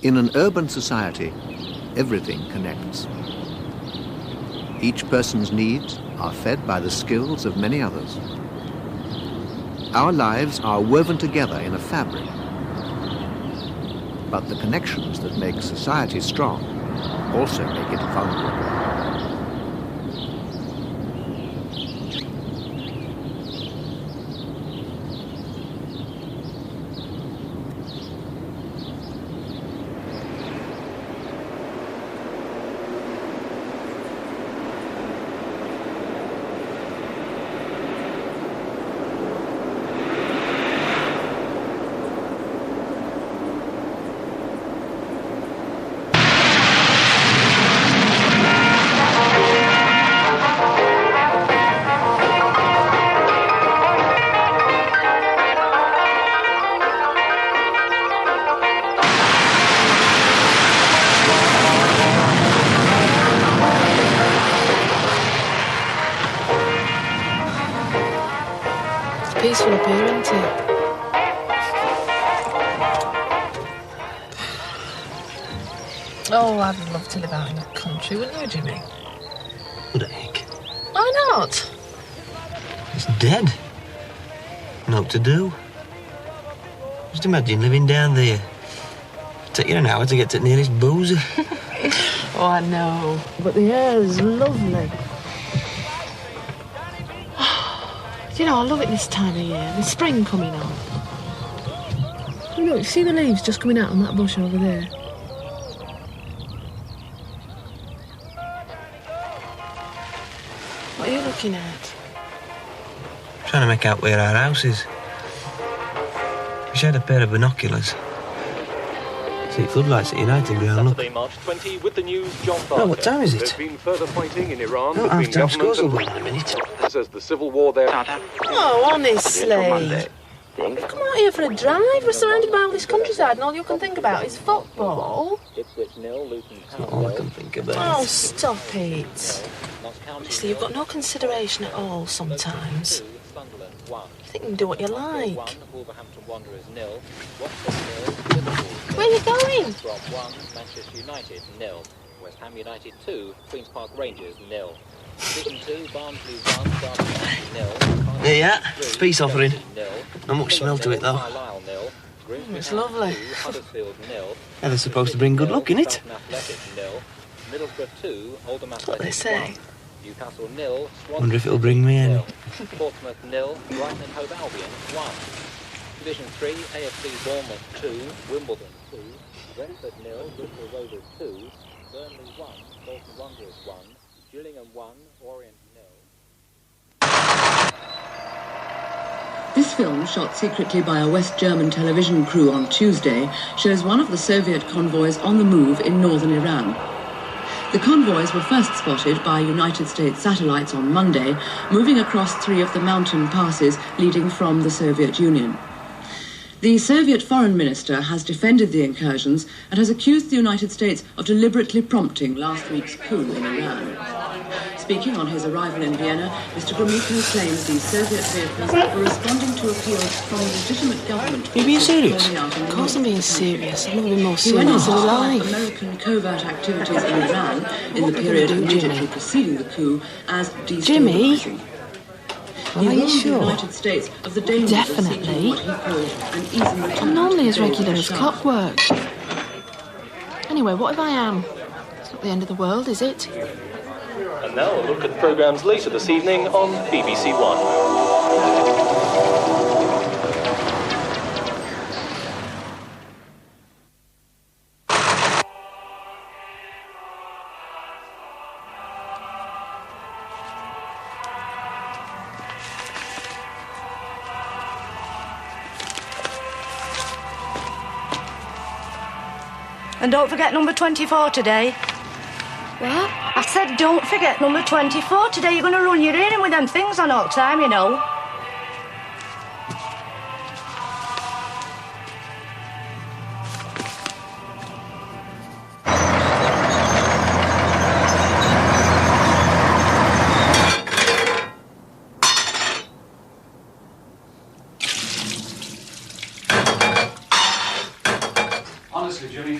In an urban society, everything connects. Each person's needs are fed by the skills of many others. Our lives are woven together in a fabric. But the connections that make society strong also make it vulnerable. Peaceful up here, isn't it? Oh, I'd love to live out in the country, wouldn't you, Jimmy? What the heck? Why not? It's dead. Nothing to do. Just imagine living down there. Take you an hour to get to the nearest boozer. Oh, I know. But the air's lovely. You know, I love it this time of year. The spring coming on. Look, you see the leaves just coming out on that bush over there? What are you looking at? Trying to make out where our house is. Wish I had a pair of binoculars. See floodlights at United Ground, look. Saturday, March 20, with the news, John Barker. Oh, what time is it? There's been further fighting in Iran No, between half-time scores will government go in a minute. says the civil war there. Oh, honestly. Come out here for a drive. We're surrounded by all this countryside and all you can think about is football. That's not all I can think about. Oh, stop it. Honestly, you've got no consideration at all sometimes. You think you can do what you like. Where are you going? Manchester United 0. West Ham United 2. Queen's Park Rangers 0. Wigan 2. Barnsley 1. Derby 0. There you are. It's peace offering. Not much smell to it though. It's lovely. Huddersfield 0. Yeah, they're supposed to bring good luck, innit? Middlesbrough 2. Oldham That's what they say. Newcastle 0. Wonder if it'll bring me in. Portsmouth 0. Brighton and Hove Albion 1. Division 3. AFC Bournemouth 2. Wimbledon 2. Brentford 0. Bristol Rovers 2. Burnley 1. Bolton Wanderers 1. Gillingham 1. Orient 0. This film, shot secretly by a West German television crew on Tuesday, shows one of the Soviet convoys on the move in northern Iran. The convoys were first spotted by United States satellites on Monday, moving across 3 of the mountain passes leading from the Soviet Union. The Soviet foreign minister has defended the incursions and has accused the United States of deliberately prompting last week's coup in Iran. Speaking on his arrival in Vienna, Mr. Gromyko claims these Soviet vehicles were responding to appeals from the legitimate government. Are you being serious? Of course I'm being serious. I've never been more He went on serious to in describe life. American covert activities in Iran in the period immediately preceding the coup as destabilizing. Are you warned sure? the United States of the dangers of seeking Definitely. what he called an easy return I'm normally to as the days of regular the as Shah. clockwork. Anyway, what if I am? It's not the end of the world, is it? And now a look at programmes later this evening on BBC One. And don't forget number 24 today. What? I said don't forget number 24 today. You're going to run your ear in with them things on all the time, you know. Honestly, Jimmy,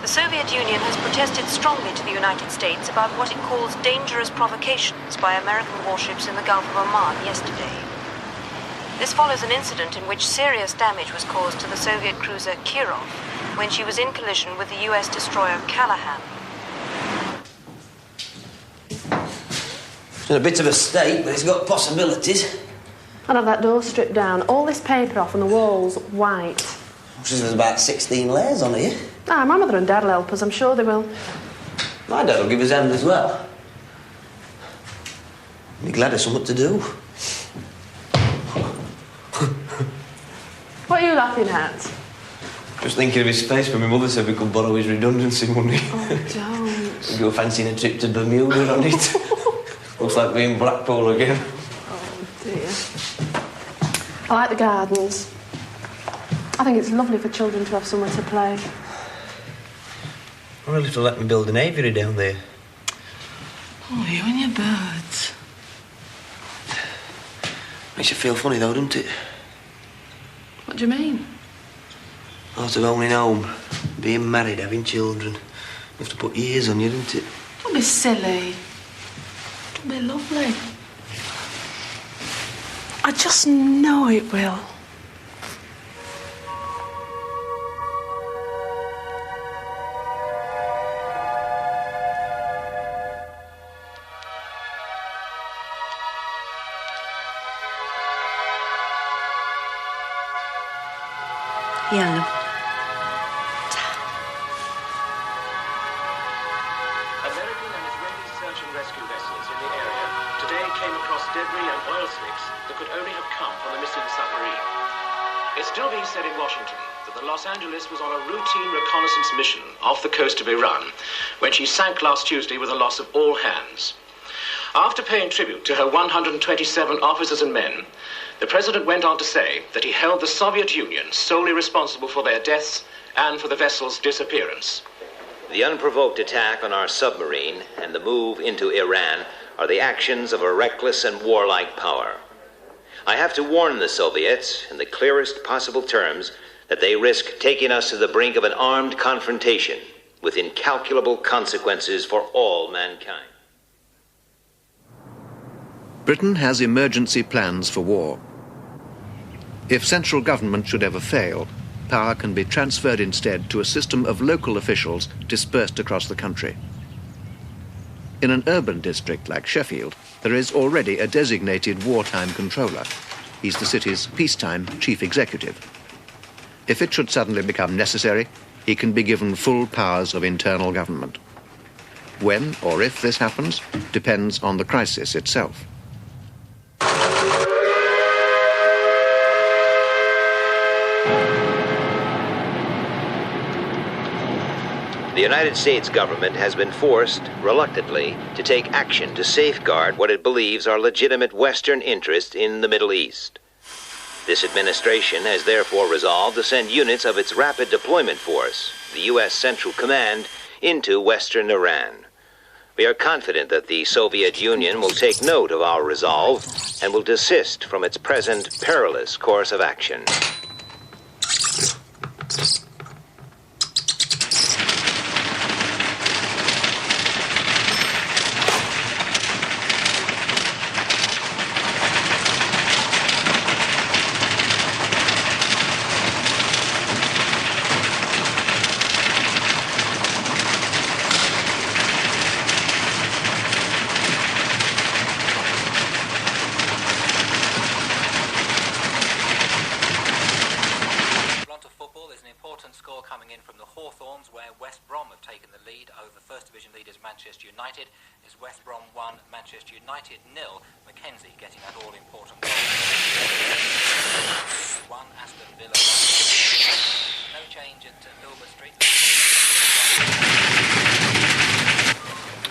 The Soviet Union has protested strongly to the United States about what it calls dangerous provocations by American warships in the Gulf of Oman yesterday. This follows an incident in which serious damage was caused to the Soviet cruiser Kirov when she was in collision with the US destroyer Callahan. It's in a bit of a state, but it's got possibilities. I'd have that door stripped down, all this paper off and the walls white. There's about 16 layers on here. Ah, my mother and dad will help us, I'm sure they will. My dad will give his hand as well. Be glad of something to do. What are you laughing at? Just thinking of his face when my mother said we could borrow his redundancy money. Oh, don't. You were fancying a trip to Bermuda on it. Looks like being Blackpool again. Oh, dear. I like the gardens. I think it's lovely for children to have somewhere to play. I wonder if they'll let me build an aviary down there. Oh, you and your birds. Makes you feel funny though, doesn't it? What do you mean? Thought of owning home, being married, having children. You have to put years on you, don't it? Don't be silly. It'll be lovely. I just know it will. Yeah, love. American and Israeli search and rescue vessels in the area today came across debris and oil slicks that could only have come from the missing submarine. It's still being said in Washington that the Los Angeles was on a routine reconnaissance mission off the coast of Iran when she sank last Tuesday with the loss of all hands. After paying tribute to her 127 officers and men, the president went on to say that he held the Soviet Union solely responsible for their deaths and for the vessel's disappearance. The unprovoked attack on our submarine and the move into Iran are the actions of a reckless and warlike power. I have to warn the Soviets in the clearest possible terms that they risk taking us to the brink of an armed confrontation with incalculable consequences for all mankind. Britain has emergency plans for war. If central government should ever fail, power can be transferred instead to a system of local officials dispersed across the country. In an urban district like Sheffield, there is already a designated wartime controller. He's the city's peacetime chief executive. If it should suddenly become necessary, he can be given full powers of internal government. When or if this happens depends on the crisis itself. The United States government has been forced, reluctantly, to take action to safeguard what it believes are legitimate Western interests in the Middle East. This administration has therefore resolved to send units of its Rapid Deployment Force, the U.S. Central Command, into Western Iran. We are confident that the Soviet Union will take note of our resolve and will desist from its present perilous course of action. Manchester United is West Brom 1, Manchester United 0. Mackenzie getting that all-important goal. 1, Aston Villa 1. No change at Filbert Street.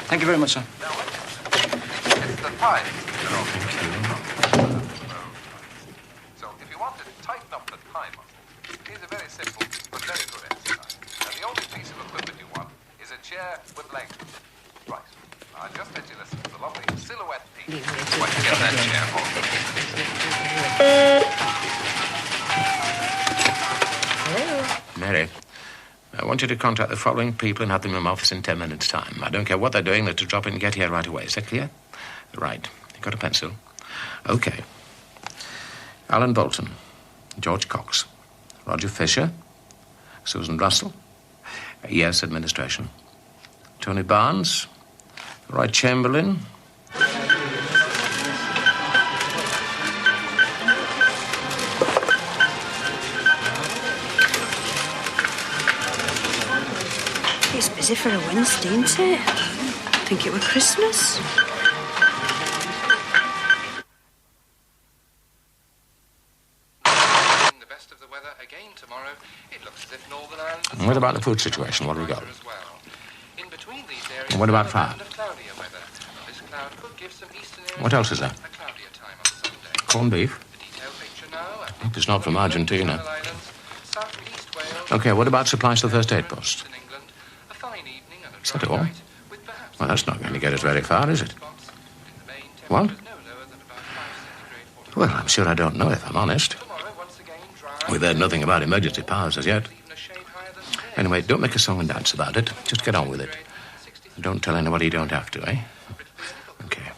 Thank you very much, sir. It's the time. So if you want to tighten up the timer, here's a very simple but very good exercise. And the only piece of equipment you want is a chair with legs. Right. Now I'll just let you listen to the lovely silhouette piece. What you get that chair for? Mary, want you to contact the following people and have them in my office in 10 minutes' time. I don't care what they're doing, they're to drop in and get here right away. Is that clear? Right. You got a pencil? Okay. Alan Bolton, George Cox, Roger Fisher, Susan Russell, ES Administration, Tony Barnes, Roy Chamberlain. It's busy for a Wednesday, isn't it? I think it was Christmas. And what about the food situation? What have we got? And what about fire? What else is there? Corned beef? I hope it's not from Argentina. Okay, what about supplies to the first aid post? Is that all? Well, that's not going to get us very far, is it? What? Well, I'm sure I don't know, if I'm honest. We've heard nothing about emergency powers as yet. Anyway, don't make a song and dance about it. Just get on with it. Don't tell anybody you don't have to, eh? Okay.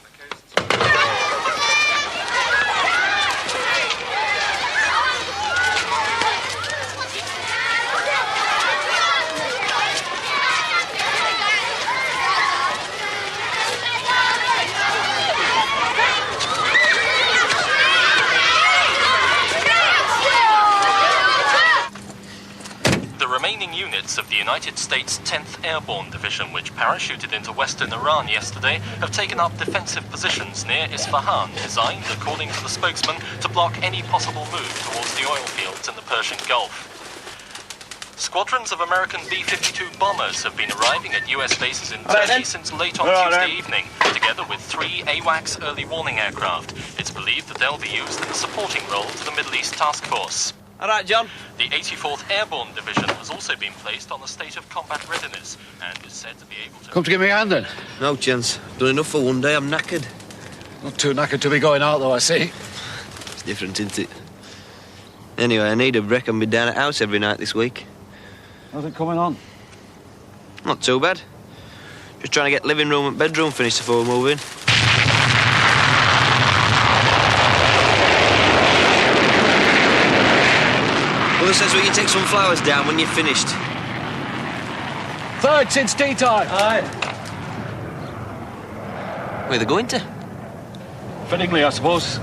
Of the United States 10th Airborne Division, which parachuted into western Iran yesterday, have taken up defensive positions near Isfahan, designed, according to the spokesman, to block any possible move towards the oil fields in the Persian Gulf. Squadrons of American B-52 bombers have been arriving at US bases in Turkey since late on Tuesday evening, together with 3 AWACS early warning aircraft. It's believed that they'll be used in a supporting role to the Middle East Task Force. All right, John. The 84th Airborne Division has also been placed on a state of combat readiness and is said to be able to... Come to give me a hand, then? No chance. Done enough for one day, I'm knackered. Not too knackered to be going out, though, I see. It's different, isn't it? Anyway, I need a break and be down at house every night this week. How's it coming on? Not too bad. Just trying to get living room and bedroom finished before we move in. Mother says we can take some flowers down when you're finished. Third since tea time. Aye. Where are they going to? Fittingly, I suppose.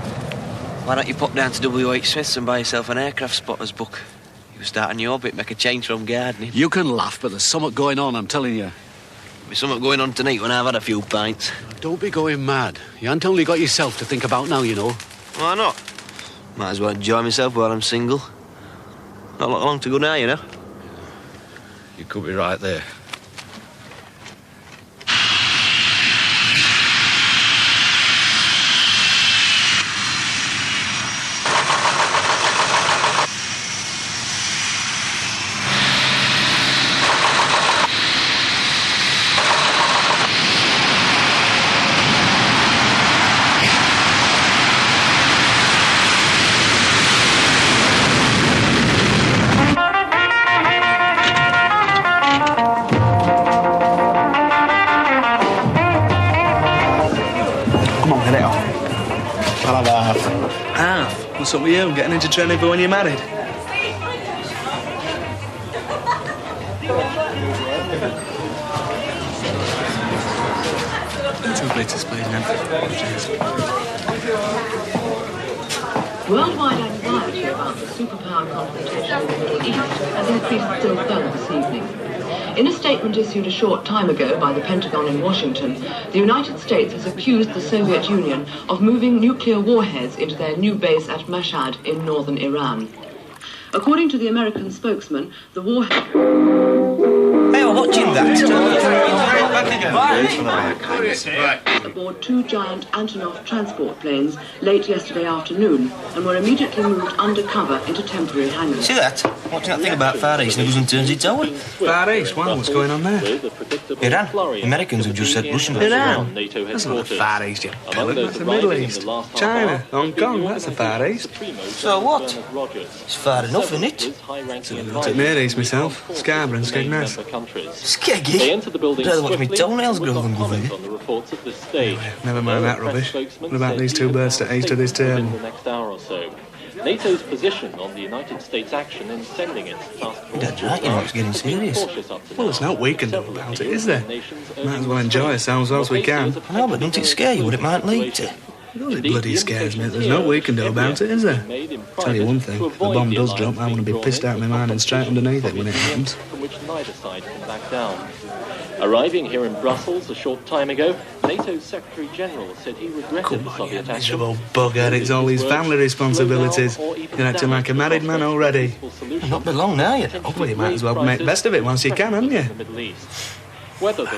Why don't you pop down to W.H. Smith's and buy yourself an aircraft spotter's book? You start a new orbit, make a change from gardening. You can laugh, but there's something going on, I'm telling you. There's something going on tonight when I've had a few pints. Don't be going mad. You ain't only got yourself to think about now, you know. Why not? Might as well enjoy myself while I'm single. Not long to go now, you know. You could be right there. What's up with you? Getting into training for when you're married? Two places, please, man. Cheers. Worldwide anxiety about the superpower confrontation in the Middle East has increased still further this evening. In a statement issued a short time ago by the Pentagon in Washington, the United States has accused the Soviet Union of moving nuclear warheads into their new base at Mashhad in northern Iran. According to the American spokesman, the warhead... Hey, are watching that. Aboard two giant Antonov transport planes late yesterday afternoon and were immediately moved undercover into temporary hangars. See that? Watching that thing about Far East and it doesn't turn its over. Far East? Wow, what's going on there? Iran. The Americans have just said Russian. Iran? That's not the Far East, you pellet. That's the Middle East. China, Hong Kong, that's the Far East. So what? It's far enough, isn't it? Looked at Near East myself. Scarborough and Skegness. Skeggy? I'd rather watch my toenails grow than go there. Anyway, never mind that rubbish. What about these two birds to east of this table? NATO's position on the United States' action in sending its task force. That's right, you know, it's getting serious. Well, there's no we can do about it, is there? Might as well enjoy ourselves whilst we can. I know, but don't it scare you what it might lead to? It bloody scares me. There's no we can do about it, is there? Tell you one thing, if the bomb does drop, I want to be pissed out of my mind and straight underneath it when it happens. From which neither side can back down. Arriving here in Brussels a short time ago, NATO's Secretary-General said he regretted the Soviet action. Miserable bugger, it's all his family responsibilities. You're acting like a married man already. Not been long now, yet. Well, you might as well make the best of it whilst you can, haven't you?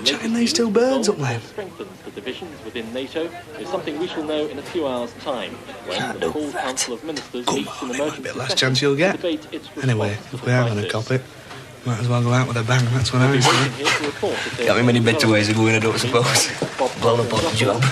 Chatting these two birds up there. Strengthens the divisions within NATO is something we shall know in a few hours' time when the full Council of Ministers meets in emergency Be the last chance you'll get. Anyway, if we are going to cop it, might as well go out with a bang, that's what I say. Got me many better ways of going, I don't suppose. Blown up on the job.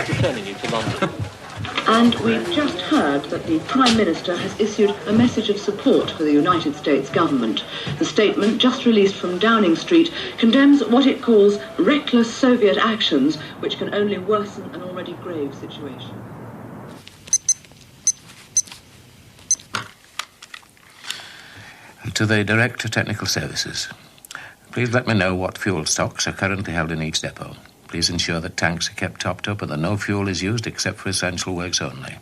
And we've just heard that the Prime Minister has issued a message of support for the United States government. The statement, just released from Downing Street, condemns what it calls reckless Soviet actions, which can only worsen an already grave situation. To the Director Technical Services. Please let me know what fuel stocks are currently held in each depot. Please ensure that tanks are kept topped up and that no fuel is used except for essential works only.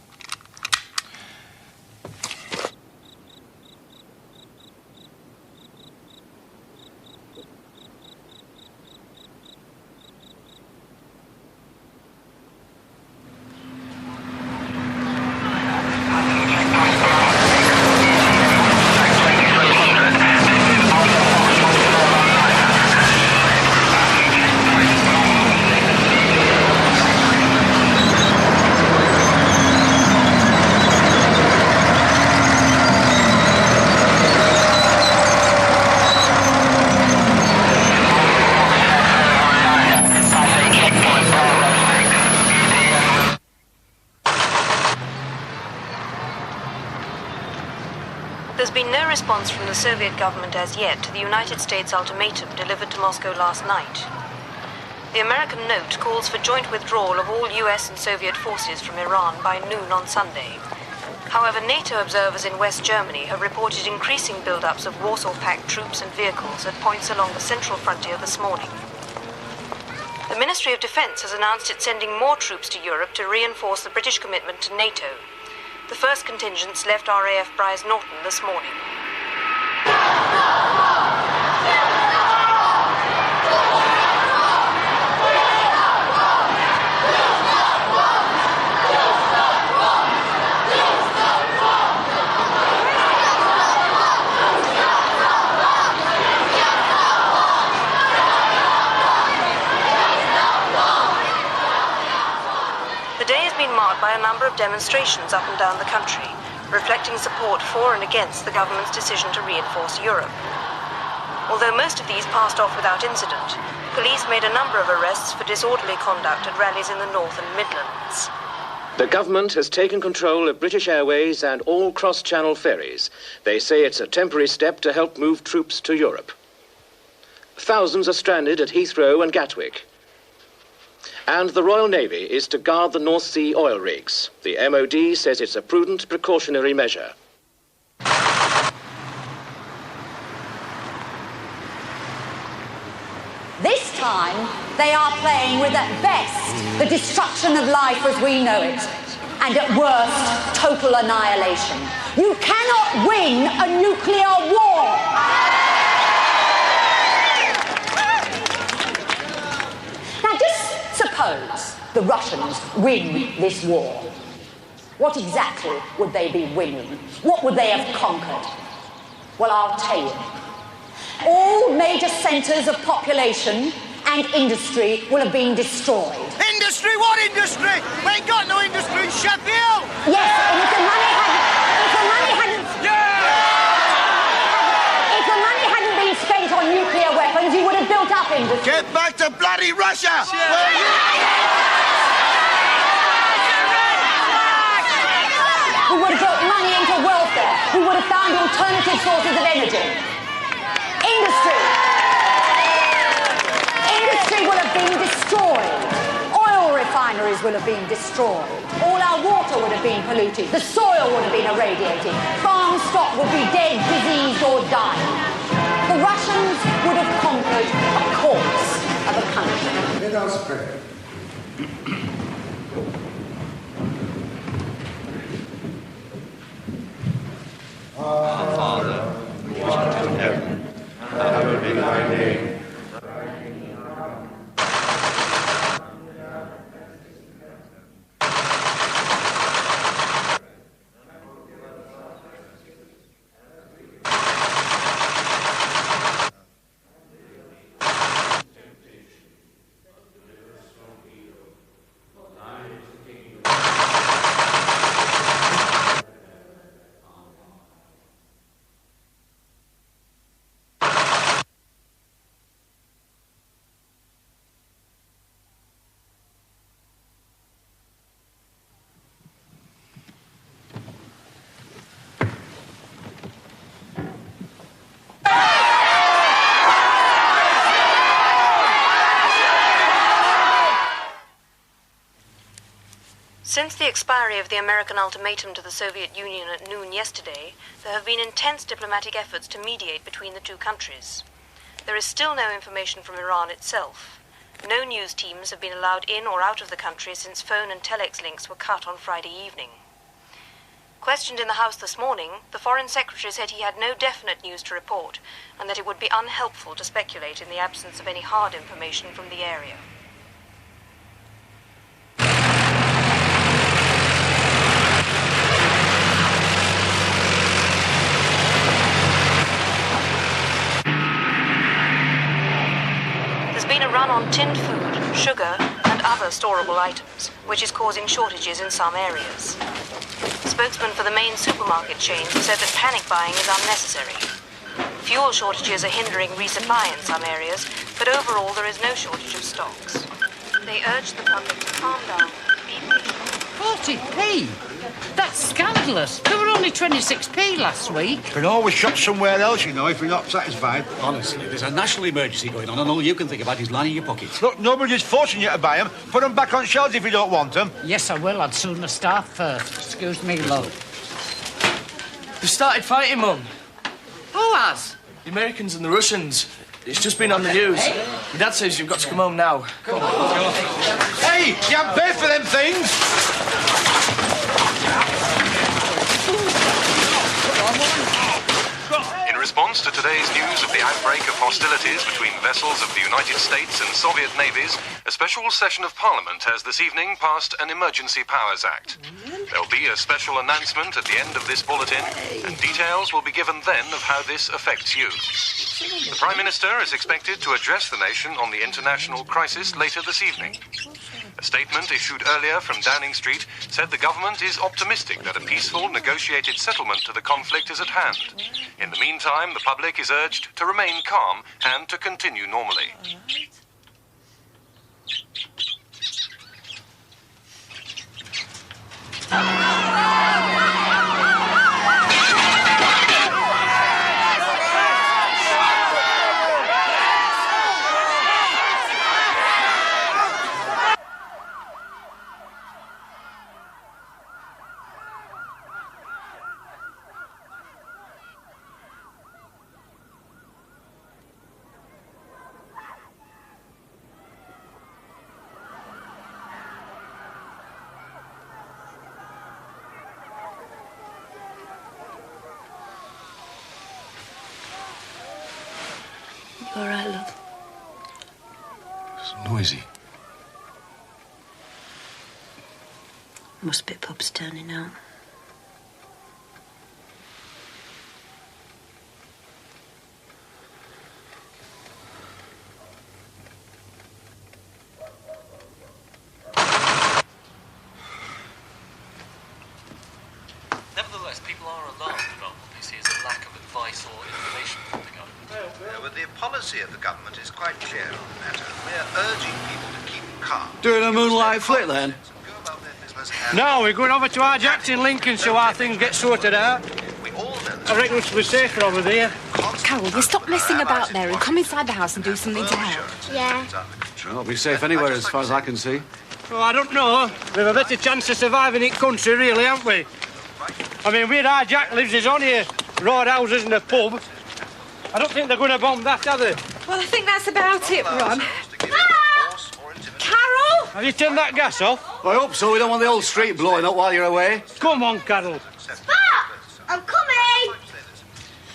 From the Soviet government as yet to the United States ultimatum delivered to Moscow last night. The American note calls for joint withdrawal of all US and Soviet forces from Iran by noon on Sunday. However, NATO observers in West Germany have reported increasing build-ups of Warsaw-packed troops and vehicles at points along the central frontier this morning. The Ministry of Defense has announced it's sending more troops to Europe to reinforce the British commitment to NATO. The first contingents left RAF Brize Norton this morning. The day has been marked by a number of demonstrations up and down the country, reflecting support for and against the government's decision to reinforce Europe. Although most of these passed off without incident, police made a number of arrests for disorderly conduct at rallies in the North and Midlands. The government has taken control of British Airways and all cross-channel ferries. They say it's a temporary step to help move troops to Europe. Thousands are stranded at Heathrow and Gatwick. And the Royal Navy is to guard the North Sea oil rigs. The MOD says it's a prudent precautionary measure. This time, they are playing with, at best, the destruction of life as we know it, and at worst, total annihilation. You cannot win a nuclear war! Now, just suppose the Russians win this war. What exactly would they be winning? What would they have conquered? Well, I'll tell you. All major centres of population and industry will have been destroyed. Industry? What industry? We ain't got no industry in Sheffield! Yes, and if the money hadn't been spent on nuclear weapons, you would have built up industry. Get back to bloody Russia! We would have built money into welfare. We would have found alternative sources of energy. Industry will have been destroyed. Oil refineries will have been destroyed. All our water would have been polluted. The soil would have been irradiated. Farm stock would be dead, diseased or dying. The Russians would have conquered a corpse of a country. Let us pray. Our Father, who art in heaven, hallowed be thy name. Since the expiry of the American ultimatum to the Soviet Union at noon yesterday, there have been intense diplomatic efforts to mediate between the two countries. There is still no information from Iran itself. No news teams have been allowed in or out of the country since phone and telex links were cut on Friday evening. Questioned in the House this morning, the Foreign Secretary said he had no definite news to report and that it would be unhelpful to speculate in the absence of any hard information from the area. There's been a run on tinned food, sugar, and other storable items, which is causing shortages in some areas. Spokesman for the main supermarket chains said that panic buying is unnecessary. Fuel shortages are hindering resupply in some areas, but overall there is no shortage of stocks. They urge the public to calm down, be patient. 40p? That's scandalous. There were only 26p last week. You can always shop somewhere else, you know, if you're not satisfied. Honestly, there's a national emergency going on and all you can think about is lining your pockets. Look, nobody's forcing you to buy them. Put them back on shelves if you don't want them. Yes, I will. I'd sooner start first. Excuse me, love. They've started fighting, Mum. Who has? The Americans and the Russians. It's just been on the news. My dad says you've got to come home now. Come on. Hey, you haven't paid for them things. In response to today's news of the outbreak of hostilities between vessels of the United States and Soviet navies, a special session of Parliament has this evening passed an Emergency Powers Act. There'll be a special announcement at the end of this bulletin, and details will be given then of how this affects you. The Prime Minister is expected to address the nation on the international crisis later this evening. A statement issued earlier from Downing Street said the government is optimistic that a peaceful, negotiated settlement to the conflict is at hand. In the meantime, the public is urged to remain calm and to continue normally. You all right, love? It's noisy. Must be pubs turning out. people are alarmed about what they see as a lack of advice or information from the government. But the policy of the government is quite clear on the matter. We're urging people to keep calm. Doing a moonlight flick then? No, we're going over to our jacks in Lincolnshire while things get sorted out. I reckon we'll be safer over there. Carol, you stop messing about there and come inside the house and do something to help. Yeah. Sure, won't be safe anywhere as far as I can see. Oh, I don't know. We've a better chance of surviving in country, really, haven't we? I mean, where our Jack lives is only a row of houses and a pub. I don't think they're going to bomb that, are they? Well, I think that's about it, Ron. Carol! Have you turned that gas off? I hope so. We don't want the whole street blowing up while you're away. Come on, Carol. Spot! I'm coming!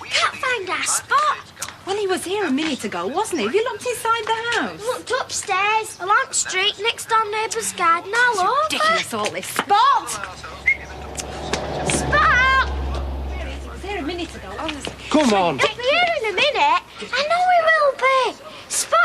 Can't find our Spot. Well, he was here a minute ago, wasn't he? Have you looked inside the house? Looked upstairs, along the street, next door neighbour's garden, all over. Ridiculous, all this. Spot! Spot! He was here a minute ago. Come on. He'll be here in a minute. I know he will be. Spot!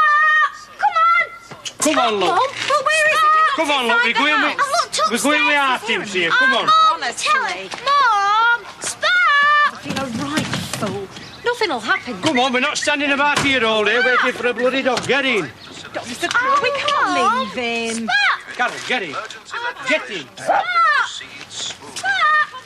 Come on, look. Well, where is he? Come on, look. We're going with our teams here. Come on. Honestly. Mom! Spot! You're a right fool. Nothing'll happen. Come on, we're not standing about here all day waiting for a bloody dog. Get in. Mr. Crow, we can't leave him. Spot! Carol, get in. Get in. Spot!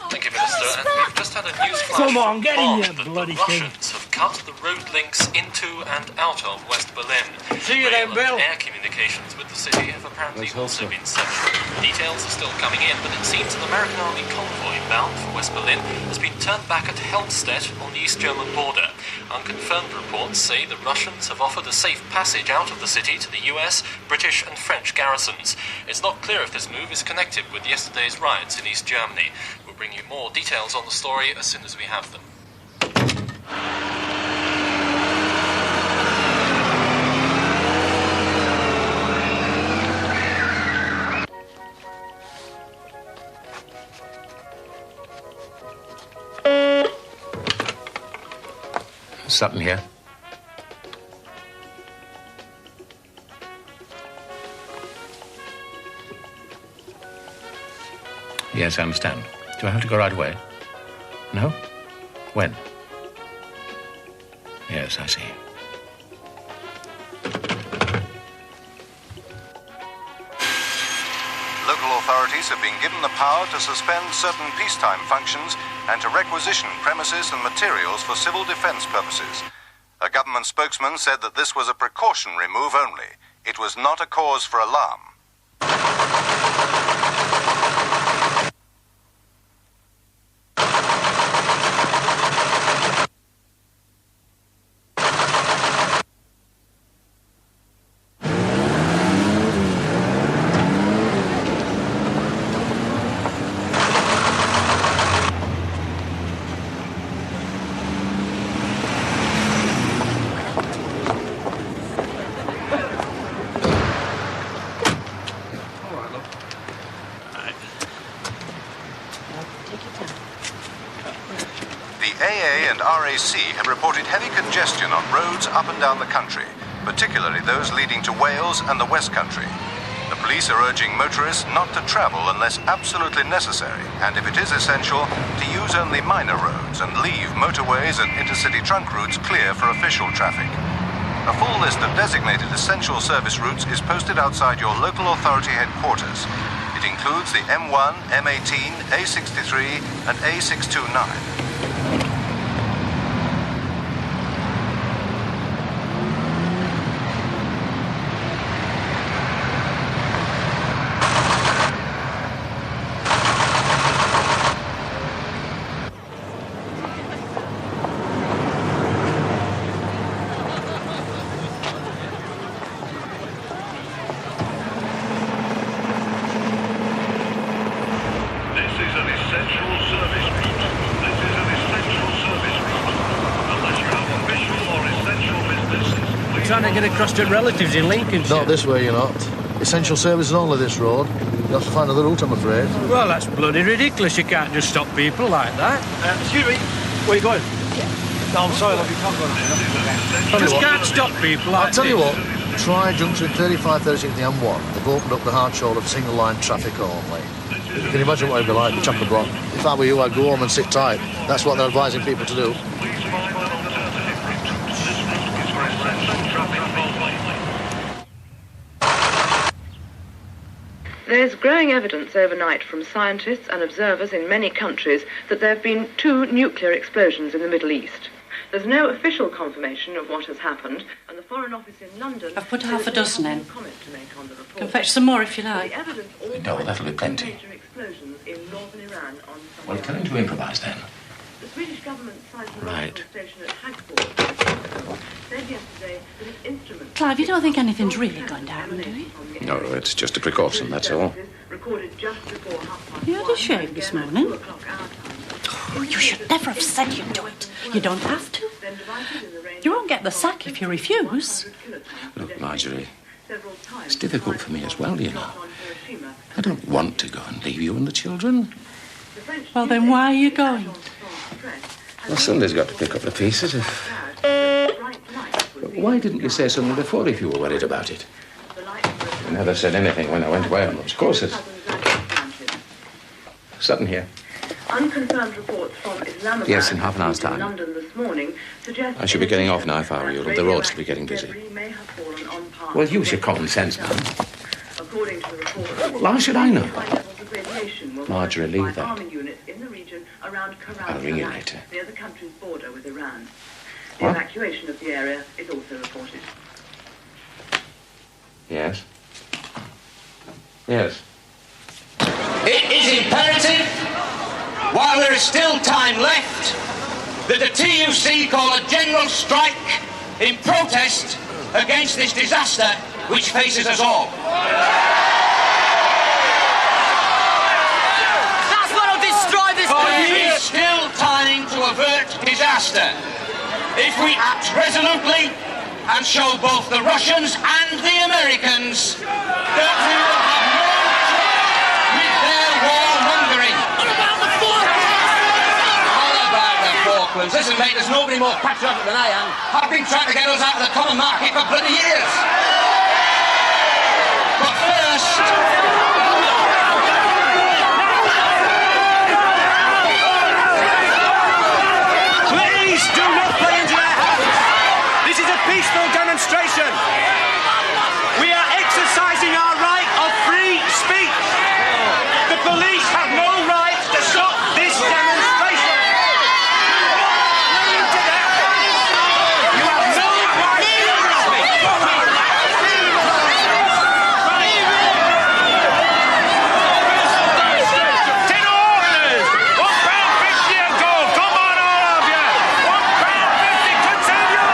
Thank you, Minister. And we've just had a news flash. Come on, get in, that you bloody the thing. Russians have cut the road links into and out of West Berlin. See you then, Rail and Bill. air communications with the city have apparently also been severed. Details are still coming in, but it seems an American Army convoy bound for West Berlin has been turned back at Helmstedt on the East German border. Unconfirmed reports say the Russians have offered a safe passage out of the city to the US, British and French garrisons. It's not clear if this move is connected with yesterday's riots in East Germany. We'll bring you more details on the story as soon as we have them. Sutton here. Yes, I understand. Do I have to go right away? No? When? Yes, I see. Local authorities have been given the power to suspend certain peacetime functions and to requisition premises and materials for civil defense purposes. A government spokesman said that this was a precautionary move only. It was not a cause for alarm. Have reported heavy congestion on roads up and down the country, particularly those leading to Wales and the West Country. The police are urging motorists not to travel unless absolutely necessary, and if it is essential, to use only minor roads and leave motorways and intercity trunk routes clear for official traffic. A full list of designated essential service routes is posted outside your local authority headquarters. It includes the M1, M18, A63 and A629. Trying to get across to relatives in Lincolnshire. Not this way, you're not. Essential services only this road. You'll have to find another route, I'm afraid. Well, that's bloody ridiculous. You can't just stop people like that. Excuse me. Where are you going? No, I'm sorry, love, you can't go there. You just can't stop people like I'll tell you this. what. Try junction 35, 36 the M1. They've opened up the hard shoulder for single-line traffic only. You can imagine what it'd be like, chock-a-block. If I were you, I'd go home and sit tight. That's what they're advising people to do. There's growing evidence overnight from scientists and observers in many countries that there have been 2 nuclear explosions in the Middle East. There's no official confirmation of what has happened, and the Foreign Office in London... I've put half a dozen in. Can fetch some more if you like. No, that'll be plenty. Well, tell him to improvise then. The Swedish government cited Right. station at Hagfors said yesterday that its instruments... Clive, you don't think anything's really going to happen, do you? No, it's just a precaution, that's all. Recorded just before 5:30. You had a shave this morning. Oh, you should never have said you'd do it. You don't have to. You won't get the sack if you refuse. Look, Marjorie, it's difficult for me as well, you know. I don't want to go and leave you and the children. Well, then why are you going? Well, somebody's got to pick up the pieces. But why didn't you say something before if you were worried about it? You never said anything when I went away on those courses. Sutton here. Unconfirmed reports from Islamabad... Yes, in half an hour's time. London this morning suggest... I should be getting off now if I were you. The roads will be getting busy. Well, use your common sense, man. According to the report... Why should I know? Marjorie, Marjorie, leave that. I'll ring you later. Near the country's border with Iran. The What? evacuation of the area is also reported. Yes? Yes. It is imperative, while there is still time left, that the TUC call a general strike in protest against this disaster which faces us all. That's what'll destroy this There country! is still time to avert disaster if we act resolutely and show both the Russians and the Americans that we will have no trouble with their warmongering. What about the Falklands? Listen, mate, there's nobody more patriotic than I am. I've been trying to get us out of the common market for bloody years. But first... Please do not play into their hands. This is a peaceful demonstration. We are exercising our right of free speech. The police have no right to stop this demonstration. You have no right to speak. Ten orders! £1.50 a go! Come on, all of you! £1.50, continue!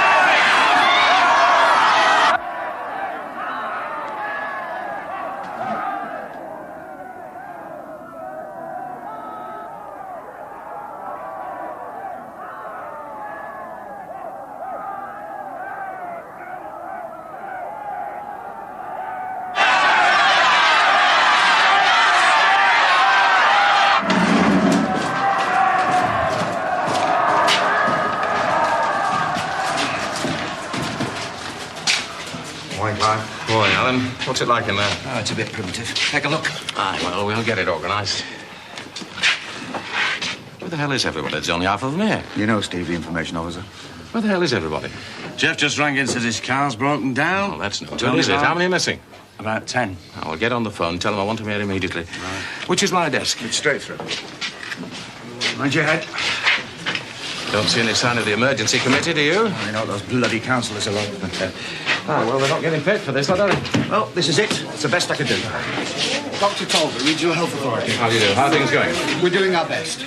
Morning, Clive. Morning, Alan. What's it like in there? Oh, it's a bit primitive. Take a look. Aye, well, we'll get it organised. Where the hell is everybody? There's only half of them here. You know Steve, the information officer. Where the hell is everybody? Jeff just rang in, says his car's broken down. Oh, that's no good, is it? How many are missing? About 10. I'll get on the phone, tell them I want them here immediately. Which is my desk? It's straight through. Mind your head. Don't see any sign of the emergency committee, do you? I know what those bloody councillors are like. Well, they're not getting paid for this, are they? Well, this is it. It's the best I can do. Dr. Talbot, Regional Health Authority. How do you do? How are things going? We're doing our best.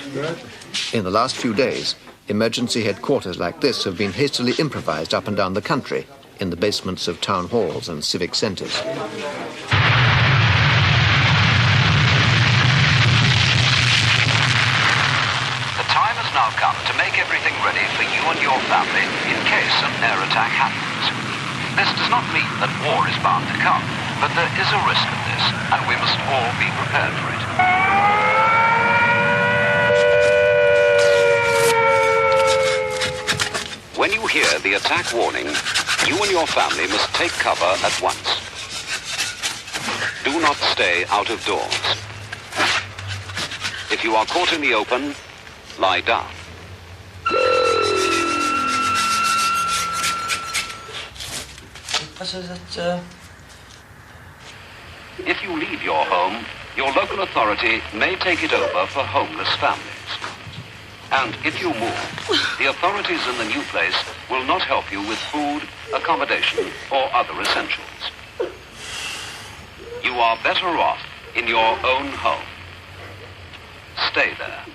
In the last few days, emergency headquarters like this have been hastily improvised up and down the country, in the basements of town halls and civic centres. The time has now come to make everything ready for you and your family in case an air attack happens. This does not mean that war is bound to come, but there is a risk of this, and we must all be prepared for it. When you hear the attack warning, you and your family must take cover at once. Do not stay out of doors. If you are caught in the open, lie down. If you leave your home, your local authority may take it over for homeless families. And if you move, the authorities in the new place will not help you with food, accommodation, or other essentials. You are better off in your own home. Stay there.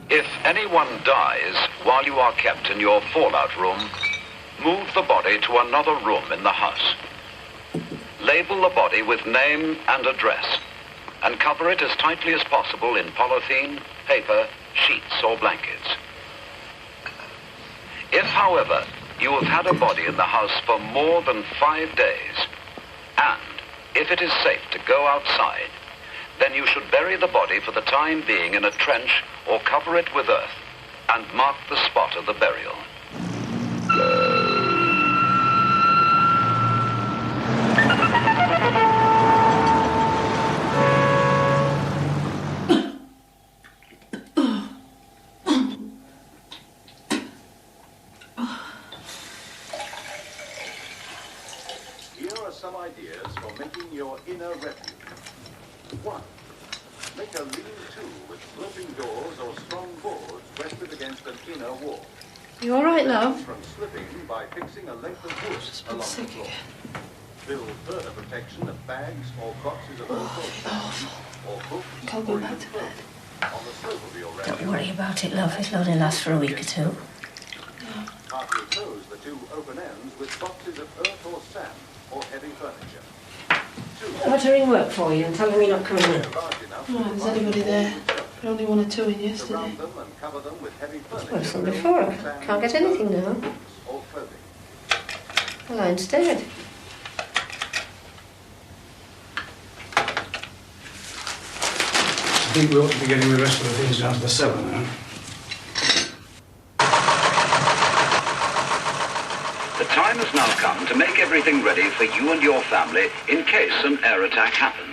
If anyone dies while you are kept in your fallout room, move the body to another room in the house. Label the body with name and address, and cover it as tightly as possible in polythene, paper, sheets, or blankets. If, however, you have had a body in the house for more than 5 days, and if it is safe to go outside, then you should bury the body for the time being in a trench or cover it with earth and mark the spot of the burial. Here are some ideas for making your inner refuge. 1. Make a lean-to with sloping doors or strong boards rested against an inner wall. You all right, love? From slipping by fixing a length of wood along the floor. Build further protection of bags or boxes of or books. Can't go back to bed. On the slope of your refuge. Don't worry about it, love. It'll only last for a week or two. Partly close the two open ends with boxes of earth or sand or heavy furniture. I'll have to ring work for you and tell them you're not coming in. Oh, there's anybody there? There only 1 or 2 in yesterday. Well, some before. I can't get anything now. Well, I instead. I think we ought to be getting the rest of the things down to the cellar now. The time has now come to make everything ready for you and your family in case an air attack happens.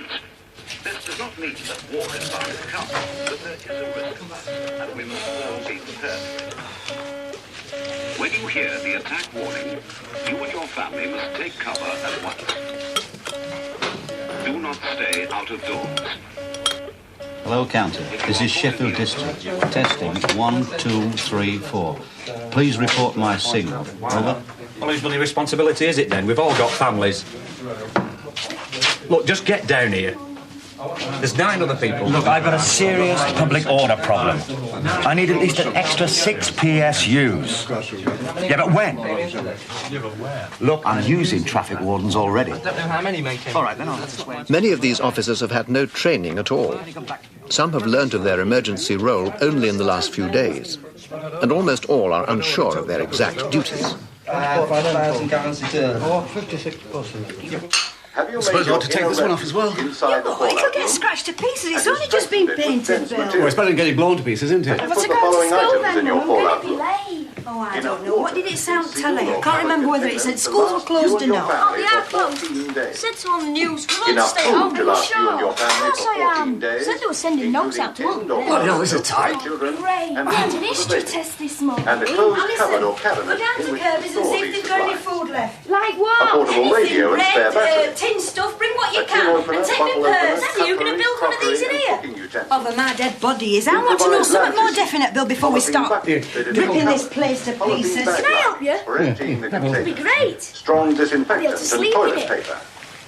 This does not mean that war is bound to come, but there is a risk of that, and we must all be prepared for it. When you hear the attack warning, you and your family must take cover at once. Do not stay out of doors. Hello, County. This is Sheffield District. Testing 1, 2, 3, 4. Please report my signal. Over. Well, whose bloody responsibility is it then? We've all got families. Look, just get down here. There's 9 other people. Look, I've got a serious public order problem. I need at least an extra 6 PSUs. Yeah, but when? Look, I'm using traffic wardens already. I don't know how many make it. All right, then I'll have to swear. Many of these officers have had no training at all. Some have learnt of their emergency role only in the last few days, and almost all are unsure of their exact duties. 5,000 gallons a day. Oh, 56 buses. I suppose you ought to take this one off as well. It'll get scratched to pieces. It's only just been painted, Bill. Well, it's better than getting blown to pieces, isn't it? What's it going to school then? I'm going to be late. Oh, I don't know. What did it sound telling? I can't remember whether it said schools were closed or not. Oh, they are closed. It said so on the news. We're going to stay home. Are you sure? Of course I am. Said they were sending notes out to all. Oh, no, is it time? Great. We had an history test this morning. And a closed cupboard or cabinet go down to Kirby's and see if they've got any food left. Like A what? portable radio and spare battery. Tin stuff. Bring what you can. And take me purse. Are you going to build one of these in here? chances. Over my dead body is. I want to know something more definite, Bill, before we start ripping this place to pieces. Can I help you? For emptying the That'd be containers. great. Strong I'll be able disinfectant to and sleep toilet in it. paper.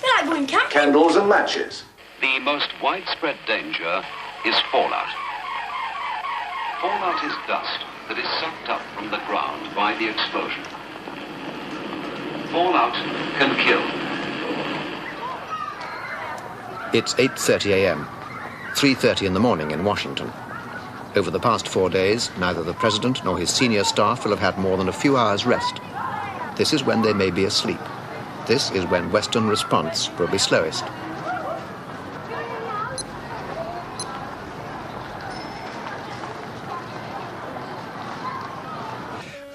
They like going camping. Candles and matches. The most widespread danger is fallout. Fallout is dust that is sucked up from the ground by the explosion. Fallout can kill. It's 8:30 a.m., 3:30 in the morning in Washington. Over the past 4 days, neither the president nor his senior staff will have had more than a few hours' rest. This is when they may be asleep. This is when Western response will be slowest.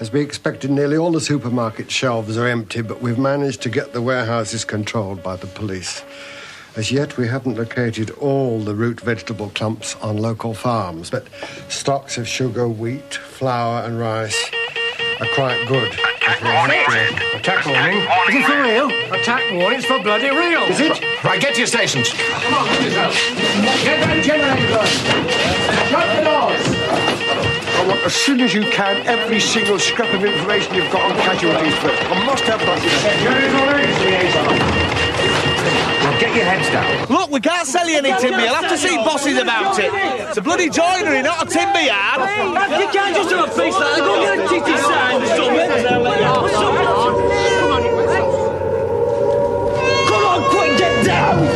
As we expected, nearly all the supermarket shelves are empty, but we've managed to get the warehouses controlled by the police. As yet, we haven't located all the root vegetable clumps on local farms, but stocks of sugar, wheat, flour and rice are quite good. Attack warning. Is it for real? Attack warning, it's for bloody real. Is it? Right, get to your stations. Come on, get yourself. Get that generator going. Shut the doors. I want, as soon as you can, every single scrap of information you've got on casualties first. I must have that. Well, get your heads down. Look, we can't sell you any timber. You'll have to see bosses about it. It's a bloody joinery, not a timber yard. You can't just have a face like that. Go get a kitty sign or something. Come on, quick, get down!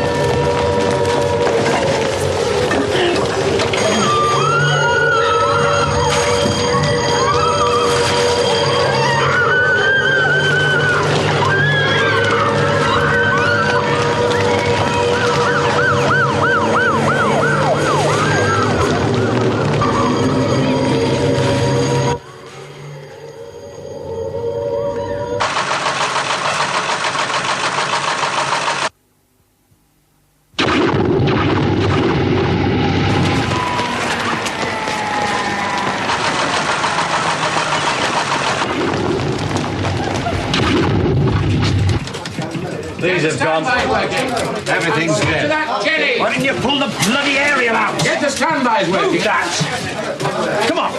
These have gone. Everything's dead. Jenny! Why didn't you pull the bloody aerial out? Get the standbys working. Move that! Come on!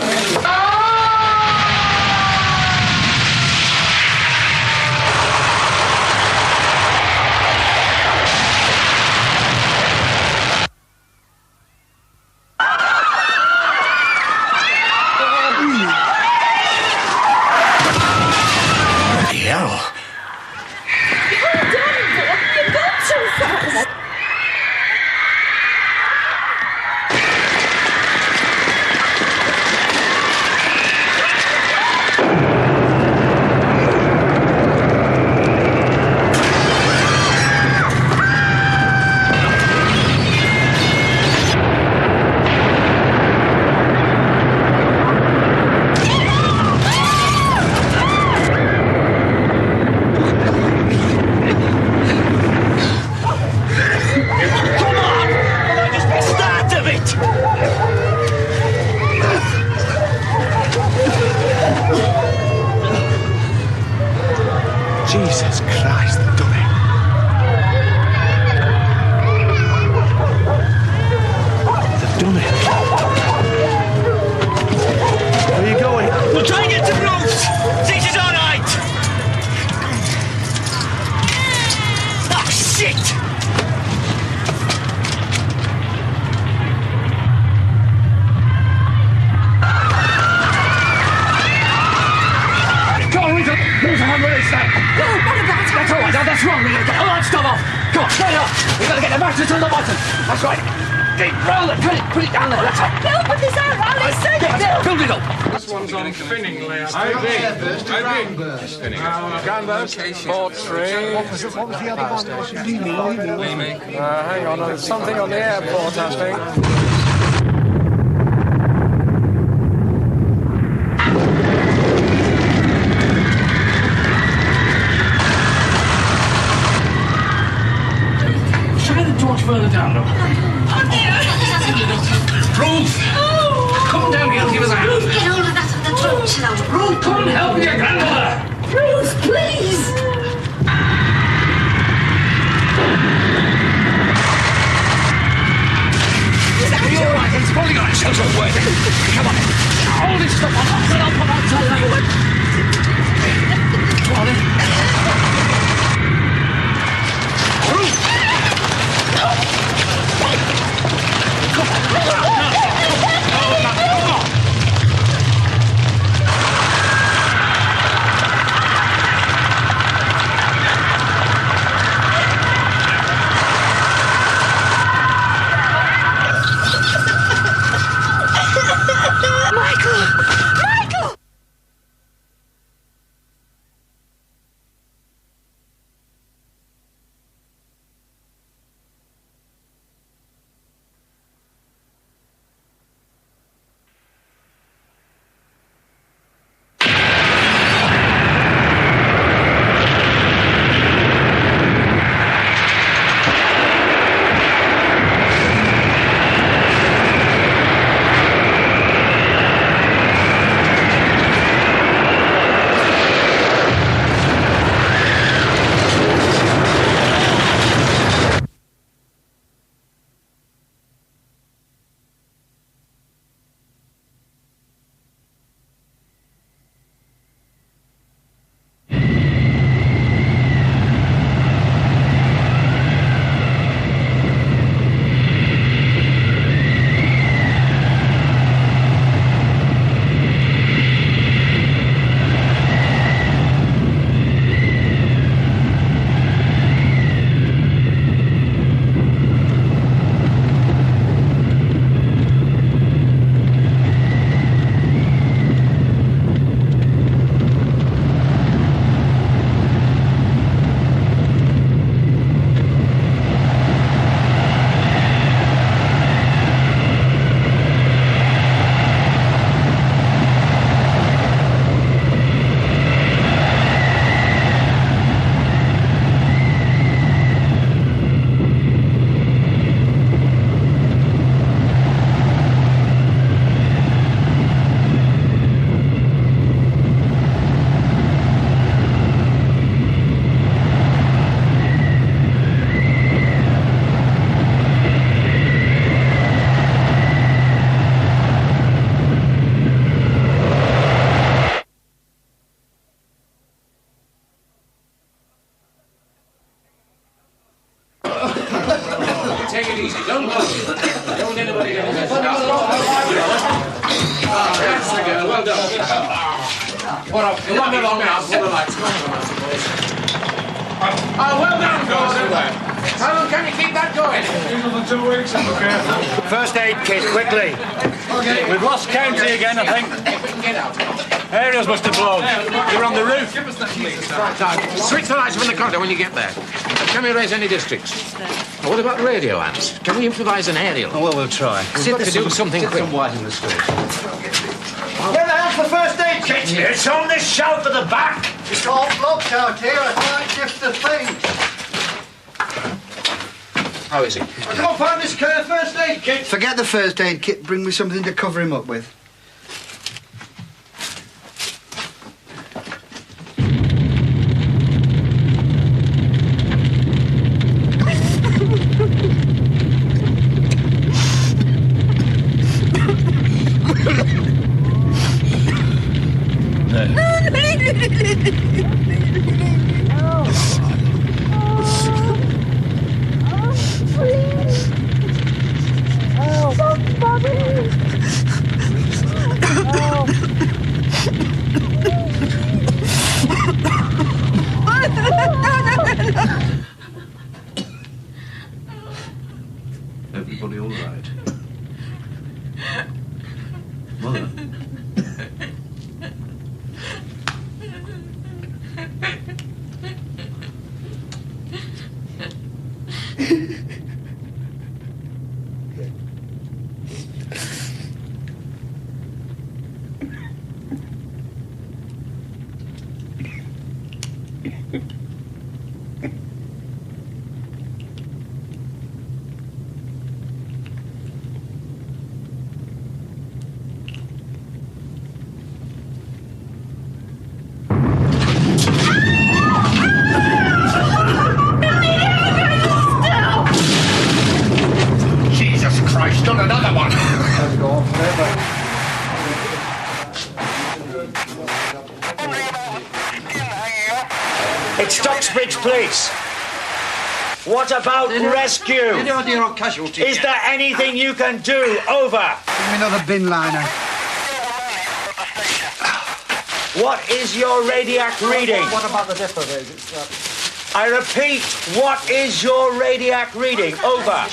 Jesus Christ, they've done it. They've done it. Where are you going? We'll try and get to Bruce. See, she's all right. Oh, shit! Come on, Rita. Here's a hammer this time. No, what about that? That's all right. That's wrong. We've got to get all that stuff off. Come on, straight up. We've got to get the mattress on the bottom. That's right. Roll it. Put it down there. That's it. Bill, put this out. I'll listen. Build it up. This one's on spinning layout. I've been. Spinning. Canvas. Port 3. What was the other one? Leaming. Hang on. There's something on the airport, I think. Further down, look. Ruth! Come down here and give us a hand. Ruth, get hold of that on the torch now. Ruth, come and help your grandmother! Ruth, please! Is that take it easy. Don't move. Don't let anybody get in there. That's the girl. Well done. Put up. You want me long now? Pull the lights. Oh, well done, girls. How long can you keep that going? For 2 weeks, if we're careful. First aid kit, quickly. Okay. We've lost count here again, I think. Get out. Aerials must have blown. You're on the roof. Right, switch the lights from the corridor when you get there. Can we raise any districts? Now, what about radio ants? Can we improvise an aerial? Oh, well, we'll try. We've got to do something quick. Some white in the street. Where the hell's the first aid kit? It's on this shelf at the back. It's all blocked out here. I can't shift the thing. How is he? I can't find this first aid kit. Forget the first aid kit. Bring me something to cover him up with. Everybody all right? Mother? Jesus Christ, not another one! It's Duxbridge Police. What about rescue? Any idea on casualties? Is there anything you can do? Over. Give me another bin liner. What is your radiac reading? What about the depot there? I repeat, what is your radiac reading? Over.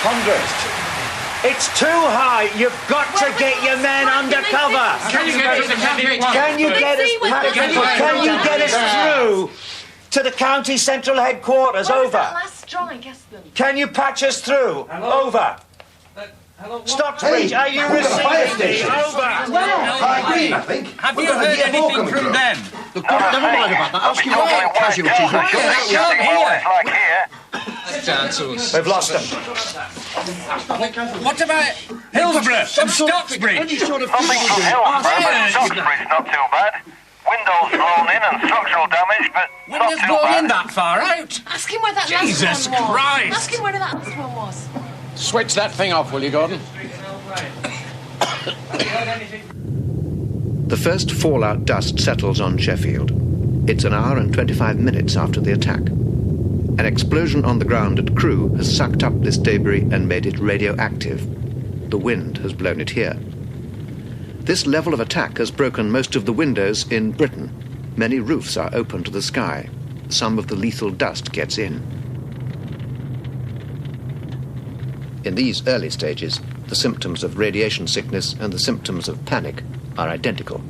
100. It's too high. You've got to get your men under cover. Can you get us to the county? Can you get us through to the county central headquarters? Over. Can you patch us through? Over. Stockbridge, are you receiving me? Over. I think. Have you heard anything from them? Look, never mind about that. Ask him about casualties. We've lost them. What about Hillsborough and Stockbridge? Any sort of Nothing from Hillsborough, but Stockbridge not too bad. Windows blown in and structural damage, but not Windows too blown bad. in that far out? Ask him where that Jesus last one was. Christ. Ask him where that last one was. Switch that thing off, will you, Gordon? The first fallout dust settles on Sheffield. It's an hour and 25 minutes after the attack. An explosion on the ground at Crewe has sucked up this debris and made it radioactive. The wind has blown it here. This level of attack has broken most of the windows in Britain. Many roofs are open to the sky. Some of the lethal dust gets in. In these early stages, the symptoms of radiation sickness and the symptoms of panic are identical.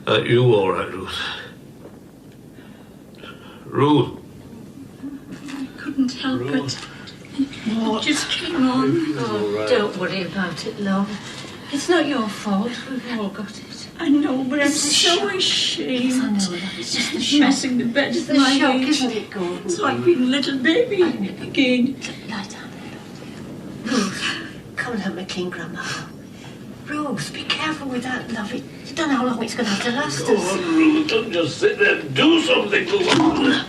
Are you all right, Ruth? Ruth? I couldn't help it. It just came on. Oh, don't worry about it, love. It's not your fault. We've all got it. I know, but I'm so ashamed. Yes, I know that. It's just the shock. Messing the bed It's at the my shock, age. isn't it, Gordon? It's like being a little baby again. Lie down. Ruth, come and help me clean Grandma. Ruth, be careful with that, love. You don't know how long it's going to have to last us. Go on, Ruth. Don't just sit there. Do something. Go on.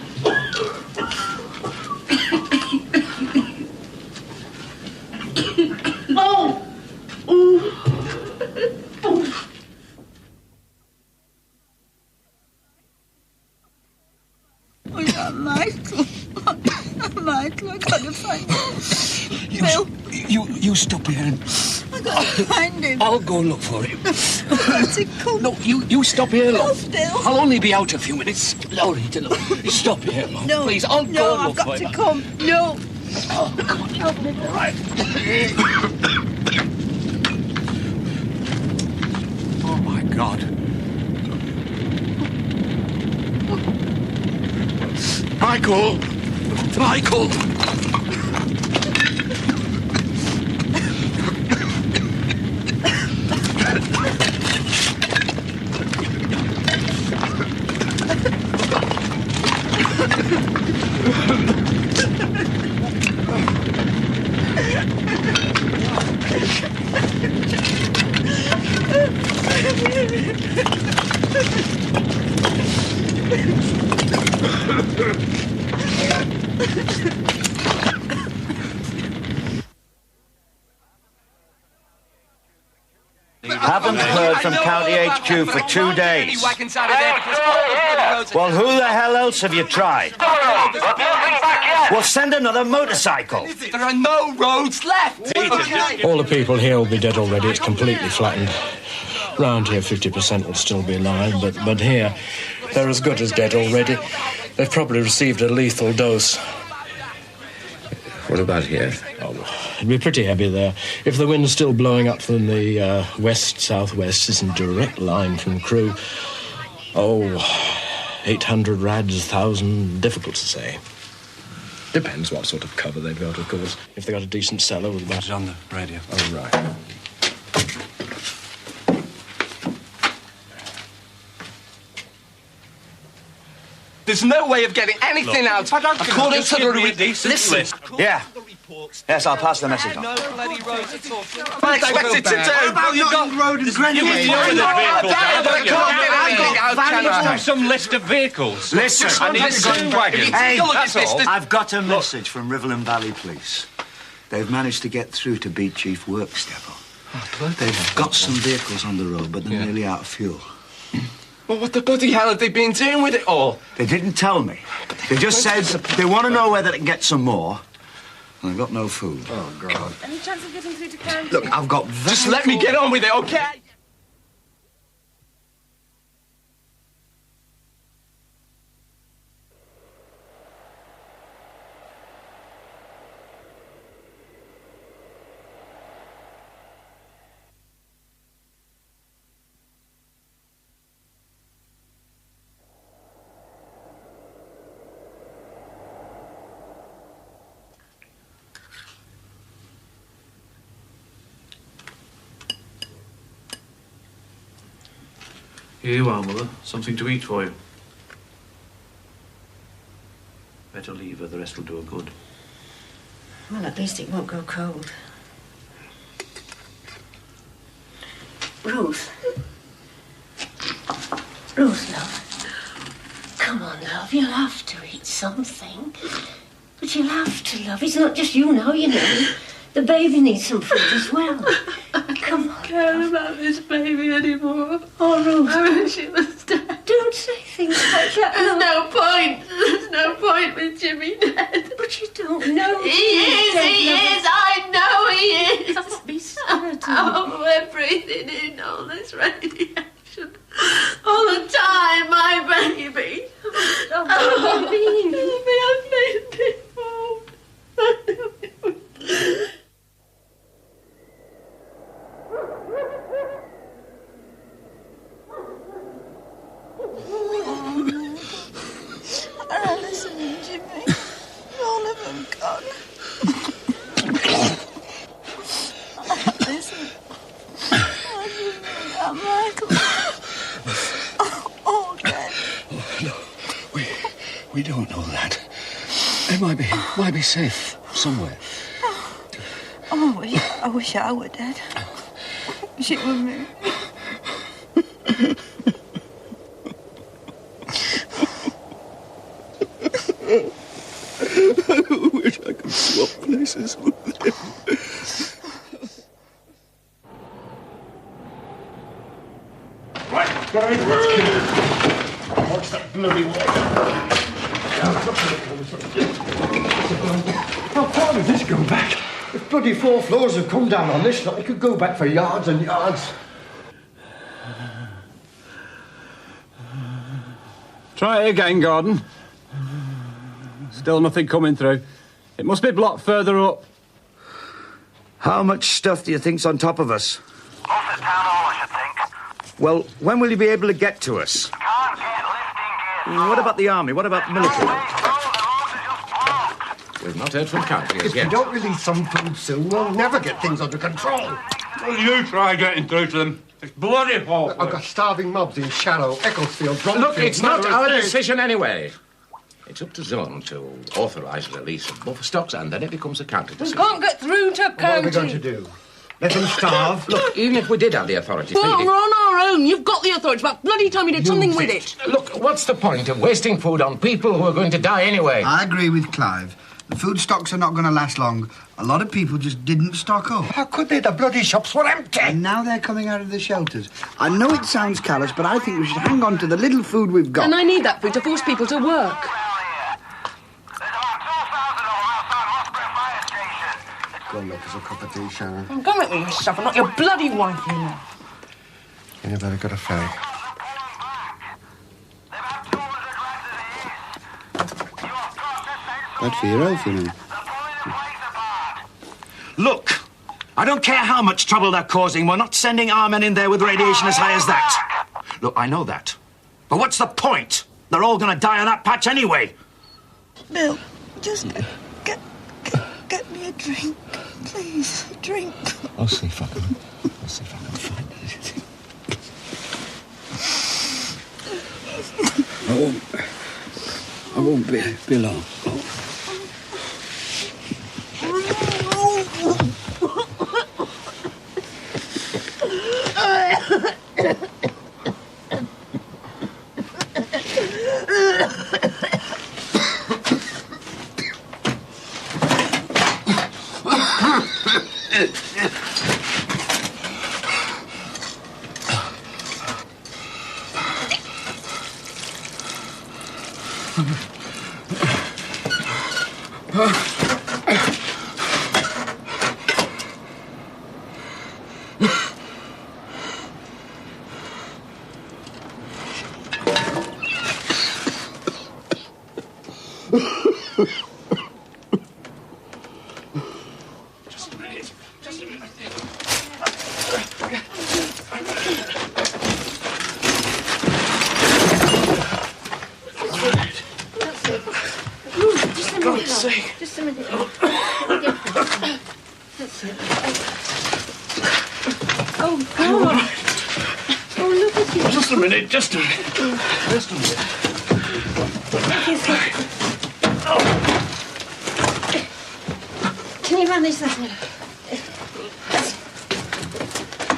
Oh! Ooh. Oh. Oh, yeah, Michael. Michael, I gotta find him. Bill. You stop here and I gotta find him. I'll go look for him. What's it called? No, you stop here, No, love. Bill. I'll only be out a few minutes. Loretta, look. Stop here, love. No, Please, I'll go and I've look got for to him. come. No. Oh, come on. Help me, Bill. Right. Oh, my God. Michael! Michael! Haven't heard from County HQ for 2 days. Well, who the hell else have you tried? Well, send another motorcycle. There are no roads left. All the people here will be dead already. It's completely flattened. Round here, 50% will still be alive, but here, they're as good as dead already. They've probably received a lethal dose. What about here? Oh, it'd be pretty heavy there. If the wind's still blowing up from the west-southwest, it's in direct line from Crewe. Oh, 800 rads, 1,000, difficult to say. Depends what sort of cover they've got, of course. If they've got a decent cellar with about... It's on the radio. Oh, right. There's no way of getting anything out according to the Listen. Yeah. Yes, I'll pass the message on. I expected to do. Well, you've got road and Greenwich. Some list of vehicles. Listen. I need a wagon. Hey, that's all. I've got a message from Riverland Valley Police. They've managed to get through to Beat Chief Works Depot. They've got some vehicles on the road, but they're nearly out of fuel. Well, what the bloody hell have they been doing with it all? They didn't tell me. They just said they want to know whether they can get some more. And they've got no food. Oh, God. Any chance of getting through to county? Look, I've got... Just let me get on with it, okay? Here you are, Mother. Something to eat for you. Better leave her, the rest will do her good. Well, at least it won't go cold. Ruth. Ruth, love. Come on, love. You'll have to eat something. But you'll have to, love. It's not just you now, you know. The baby needs some food as well. Come on. I don't care about this baby anymore. Oh, Ruth. I wish it was dead. Don't say things like that. There's no point. There's no point with Jimmy dead. But you don't know. He is. I know he is. Don't be sad. Oh, we're breathing in all this radiation. All the time, my baby. Oh, baby, I've made before. Alice and Jimmy, all of them gone. Listen, I didn't know that, Michael. Oh, Dad. Oh, no, we don't know that. They might be safe somewhere. Oh, I wish I were dead. friendship with me. I wish I could swap places with him. Right, got it. Let's kill him. Watch that bloody water. How far does this go back? If bloody 4 floors have come down on this lot, it could go back for yards and yards. Try it again, Gordon. Still nothing coming through. It must be blocked further up. How much stuff do you think's on top of us? Most of town hall, I should think. Well, when will you be able to get to us? Can't get lifting gear. What about the army? What about military? We've not heard from County as If we yet. don't release some food soon, we'll never get things under control. Well, you try getting through to them. It's bloody awful. I've got starving mobs in Shallow, Ecclesfield, Look, Bromfield, it's not Melrose our Place. decision anyway. It's up to Zone to authorise the release of buffer stocks, and then it becomes a county We decision. can't get through to What are we going to do? Let them starve? Look, even if we did have the authority... Well, we're on our own. You've got the authority. It's about bloody time you did something with it. Look, what's the point of wasting food on people who are going to die anyway? I agree with Clive. The food stocks are not going to last long. A lot of people just didn't stock up. How could they? The bloody shops were empty. And now they're coming out of the shelters. I know it sounds callous, but I think we should hang on to the little food we've got. And I need that food to force people to work. Go and make us a cup of tea, Sharon. Go make me yourself and not your bloody wife, you know. You never got a fag. Bad for your health, you know. Look, I don't care how much trouble they're causing. We're not sending our men in there with radiation as high as that. Look, I know that. But what's the point? They're all going to die on that patch anyway. Bill, just get me a drink. Please, a drink. I'll see if I can find anything. I won't be long. Just a minute. That's it. Oh, God. Oh, look at you. Just a minute, just a minute. Just a minute. Can you manage that?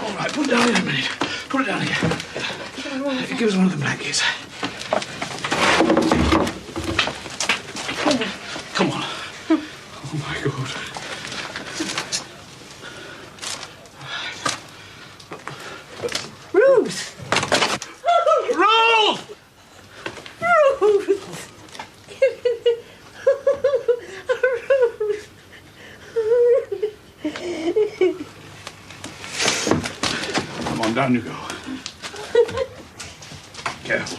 All right, put it down in a minute. Put it down again. Give us one of the blankets. Come on. Oh, my God. Ruth! Ruth! Ruth! Come on, down you go. Careful.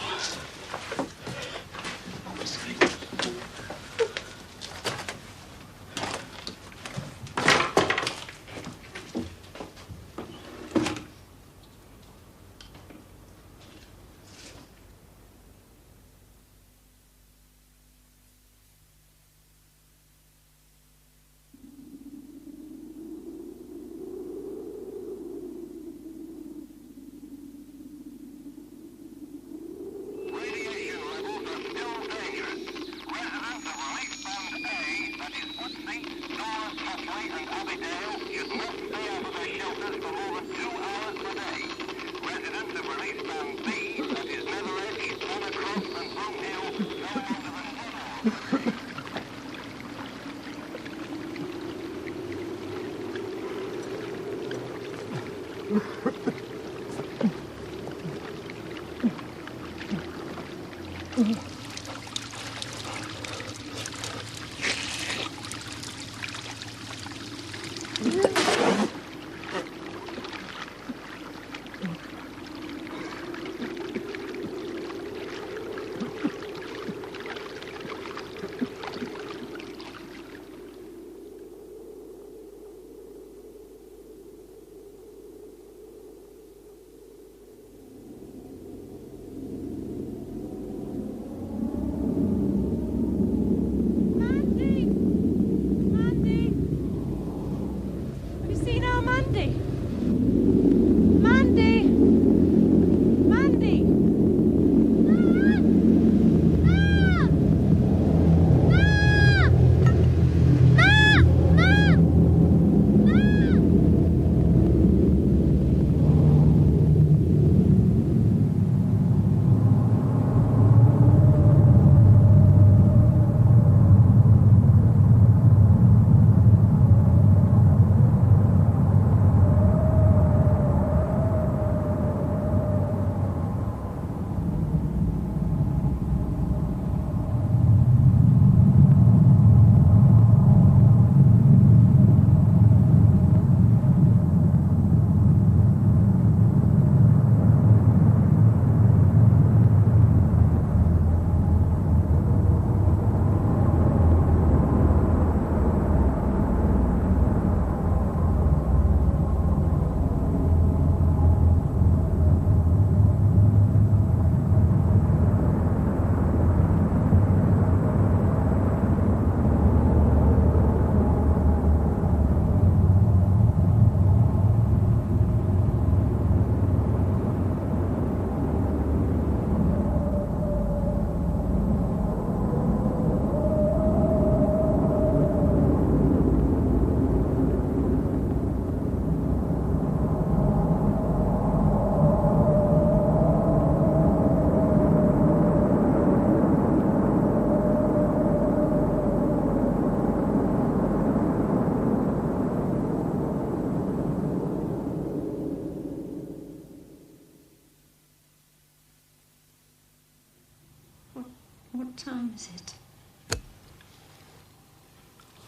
What time is it?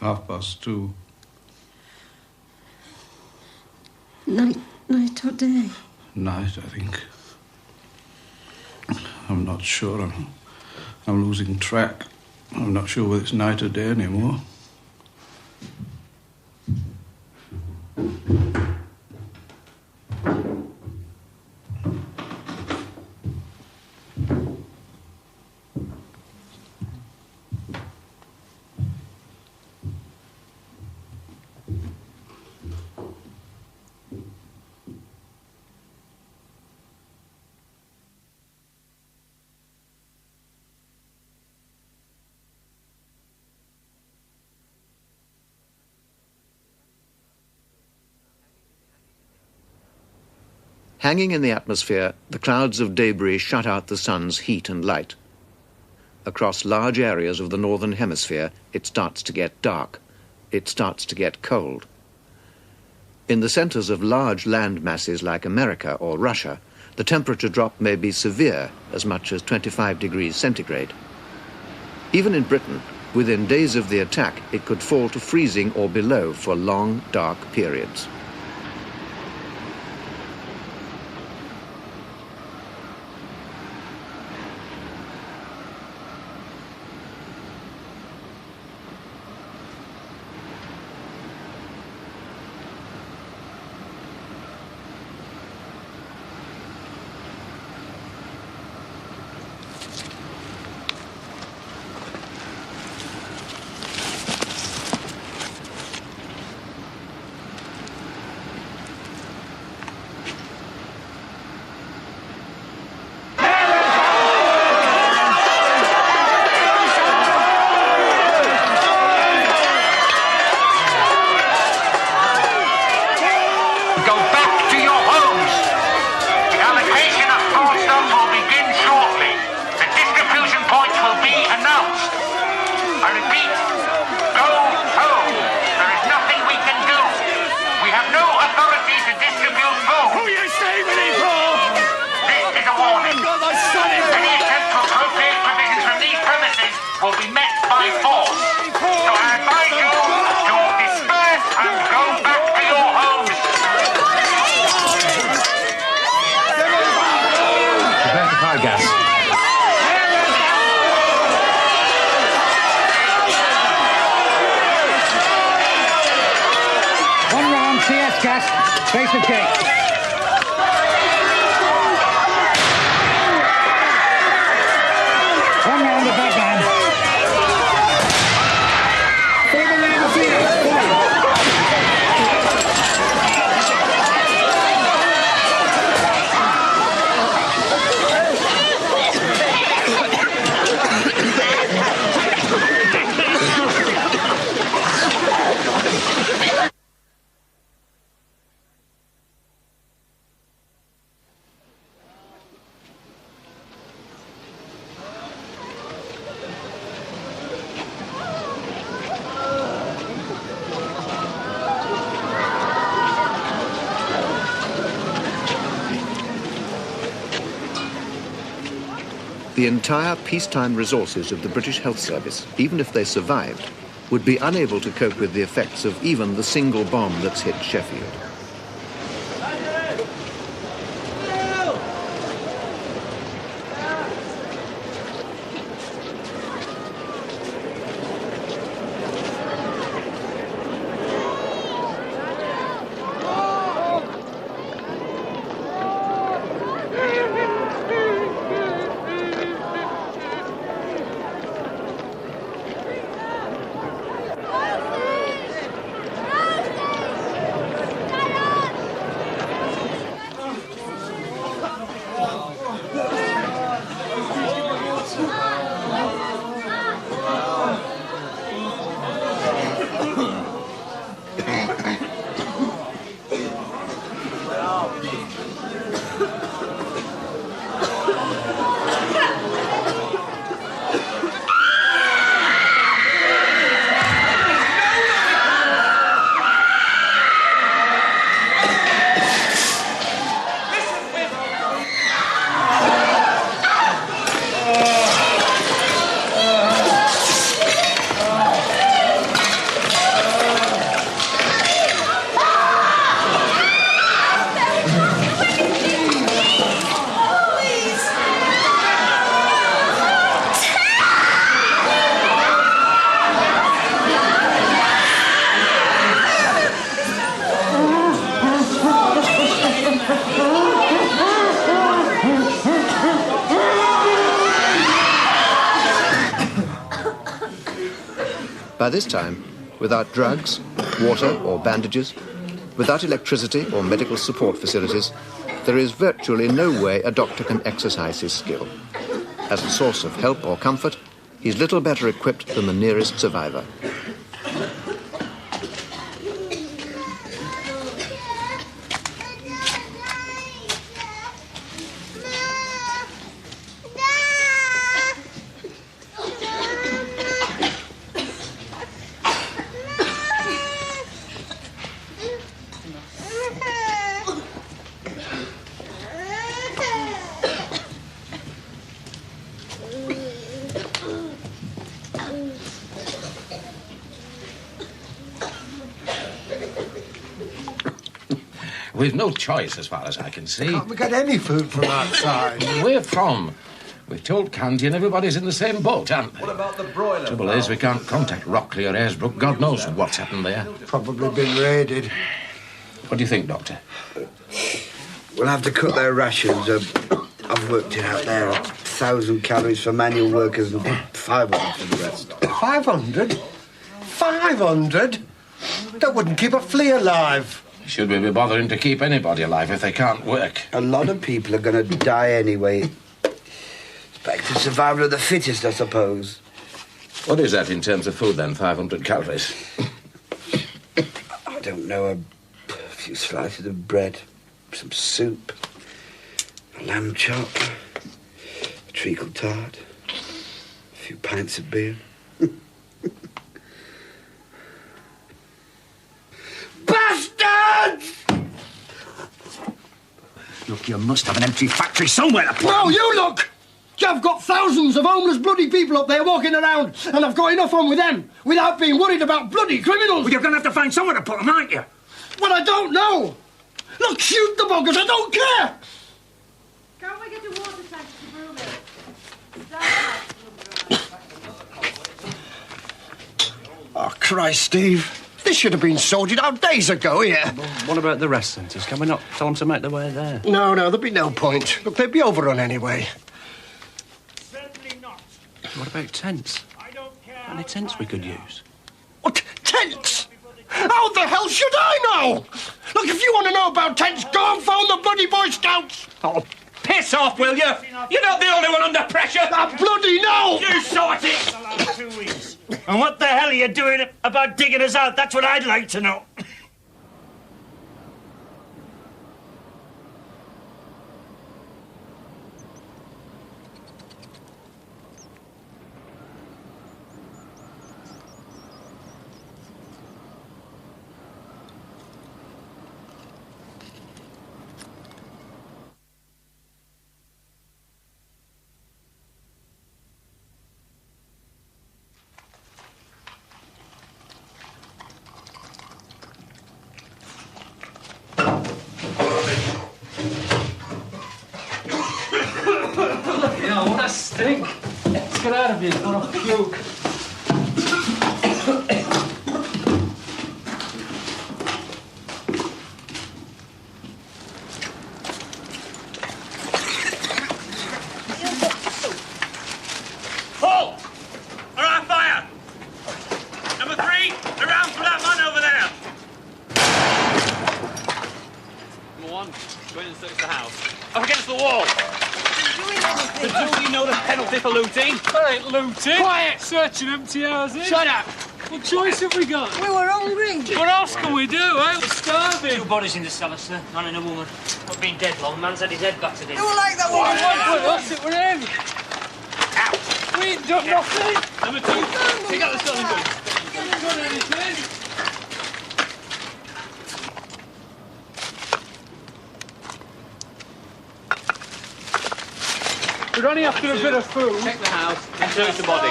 2:30. Night or day? Night, I think. I'm not sure. I'm losing track. I'm not sure whether it's night or day anymore. Hanging in the atmosphere, the clouds of debris shut out the sun's heat and light. Across large areas of the northern hemisphere, it starts to get dark. It starts to get cold. In the centers of large land masses like America or Russia, the temperature drop may be severe, as much as 25 degrees centigrade. Even in Britain, within days of the attack, it could fall to freezing or below for long, dark periods. One round, CS gas, space of cake. One round of Batman. Further round of CS. The entire peacetime resources of the British Health Service, even if they survived, would be unable to cope with the effects of even the single bomb that's hit Sheffield. By this time, without drugs, water or bandages, without electricity or medical support facilities, there is virtually no way a doctor can exercise his skill. As a source of help or comfort, he's little better equipped than the nearest survivor. We've no choice, as far as I can see. Can't we get any food from outside? Where from? We've told Candy and everybody's in the same boat, aren't they? What about the broiler? Trouble is, we can't contact Rockley or Airsbrook. God knows what's happened there. Probably been raided. What do you think, Doctor? We'll have to cut their rations. I've worked it out there. 1,000 calories for manual workers and 500 for the rest. 500? 500? That wouldn't keep a flea alive. Should we be bothering to keep anybody alive if they can't work? A lot of people are going to die anyway. It's back to survival of the fittest, I suppose. What is that in terms of food, then? 500 calories? I don't know. A few slices of bread, some soup, a lamb chop, a treacle tart, a few pints of beer. Bastards! Look, you must have an empty factory somewhere to put No, them. you look! I've got thousands of homeless bloody people up there walking around, and I've got enough on with them without being worried about bloody criminals. Well, you're going to have to find somewhere to put them, aren't you? Well, I don't know. Look, shoot the buggers, I don't care. Can't we get a water tank to brew milk? Christ, Steve. This should have been sorted out days ago here. What about the rest centres? Can we not tell them to make their way there? No, there'd be no point. Look, they'd be overrun anyway. What about tents? Any tents we could use? What? Tents? How the hell should I know? Look, if you want to know about tents, go and phone the bloody Boy Scouts. Oh, piss off, will you? You're not the only one under pressure. I bloody know. You sort it. 2 weeks. And what the hell are you doing about digging us out? That's what I'd like to know. What a stink! Let's get out of here. I want to puke. Halt! All right, fire! Number 3, around for that man over there. Number 1, go in and search the house. Up against the wall. The two of you know the penalty for looting? I ain't looting. Quiet! Searching empty houses. Shut up! What choice have we got? We were hungry. What else can we do, eh? We're starving. 2 bodies in the cellar, sir. Man and a woman. Not been dead long. Man's had his head battered in. Who like that one? What's it? We're in. Out! We ain't done nothing. Number 2, take out the stolen goods. We haven't done anything. We're only after a bit of food. Check the house and search the body.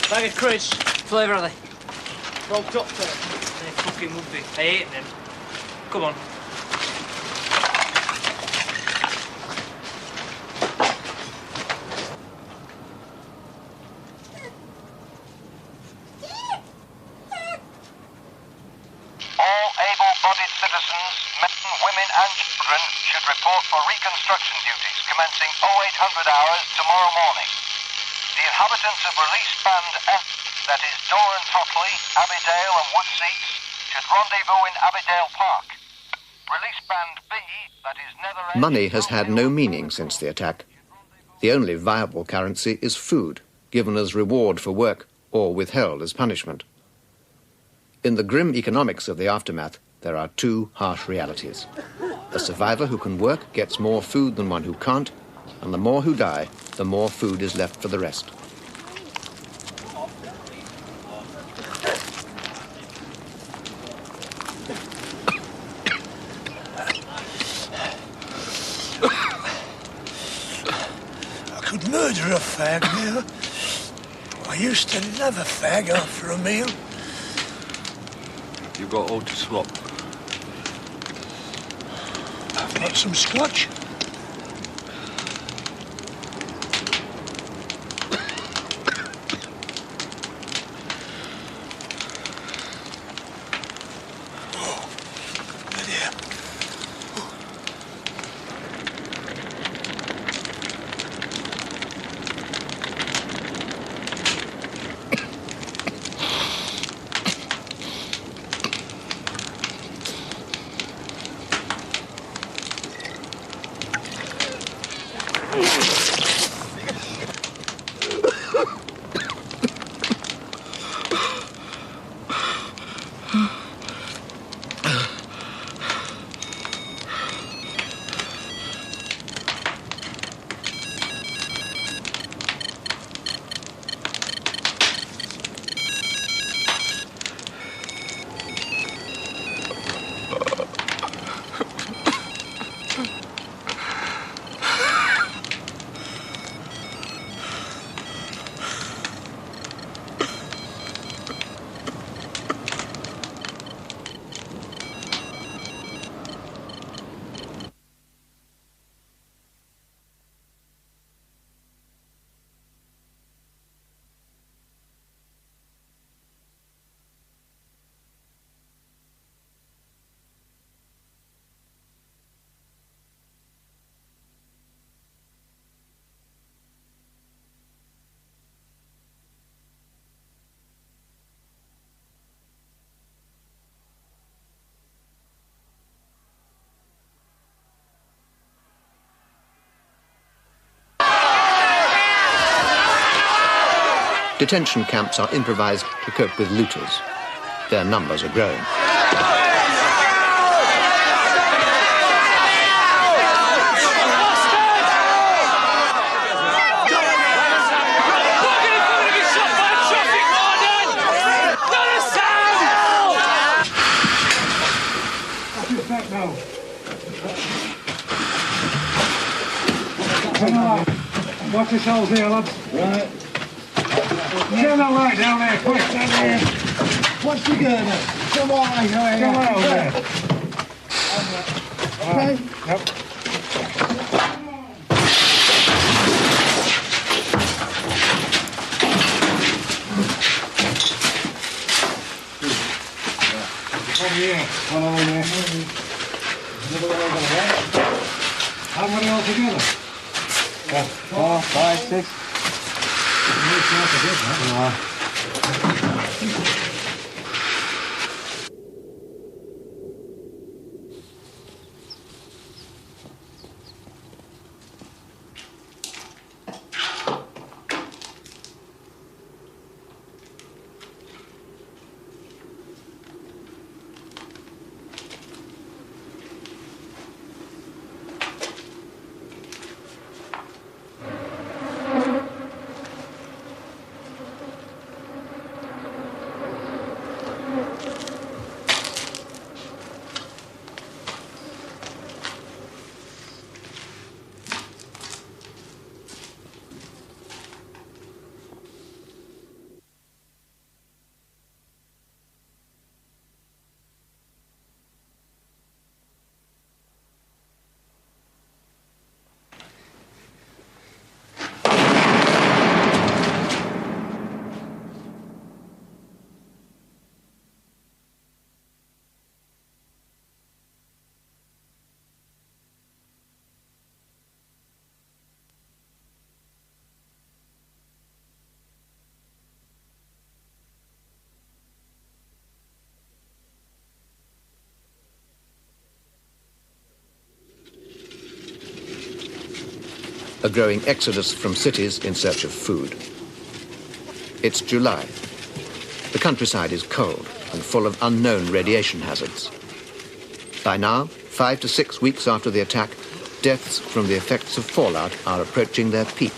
Bag of crisps. Flavour are they? Smoked up there. They fucking would be. I hate them. Come on. All able-bodied citizens, men, women and children should report for reconstruction duties commencing 0800 hours tomorrow morning. The inhabitants of Release Band F, that is Doran Totley, Abbeydale and Woodseats, should rendezvous in Abbeydale Park. Release Band B, that is Netherend... Money has had no meaning since the attack. The only viable currency is food, given as reward for work or withheld as punishment. In the grim economics of the aftermath, there are 2 harsh realities. A survivor who can work gets more food than one who can't, and the more who die, the more food is left for the rest. I could murder a fag now. I used to love a fag after a meal. You've got all to swap. I've got some scotch. Detention camps are improvised to cope with looters. Their numbers are growing. Watch yourselves here, lads. Right. Turn that light down there, quick. Down there. What's the girl? Come on, Come on there. Okay. Yep. Over here. One over there. Another one over there. How many altogether? 4, 5, 6. A growing exodus from cities in search of food. It's July. The countryside is cold and full of unknown radiation hazards. By now, 5 to 6 weeks after the attack, deaths from the effects of fallout are approaching their peak.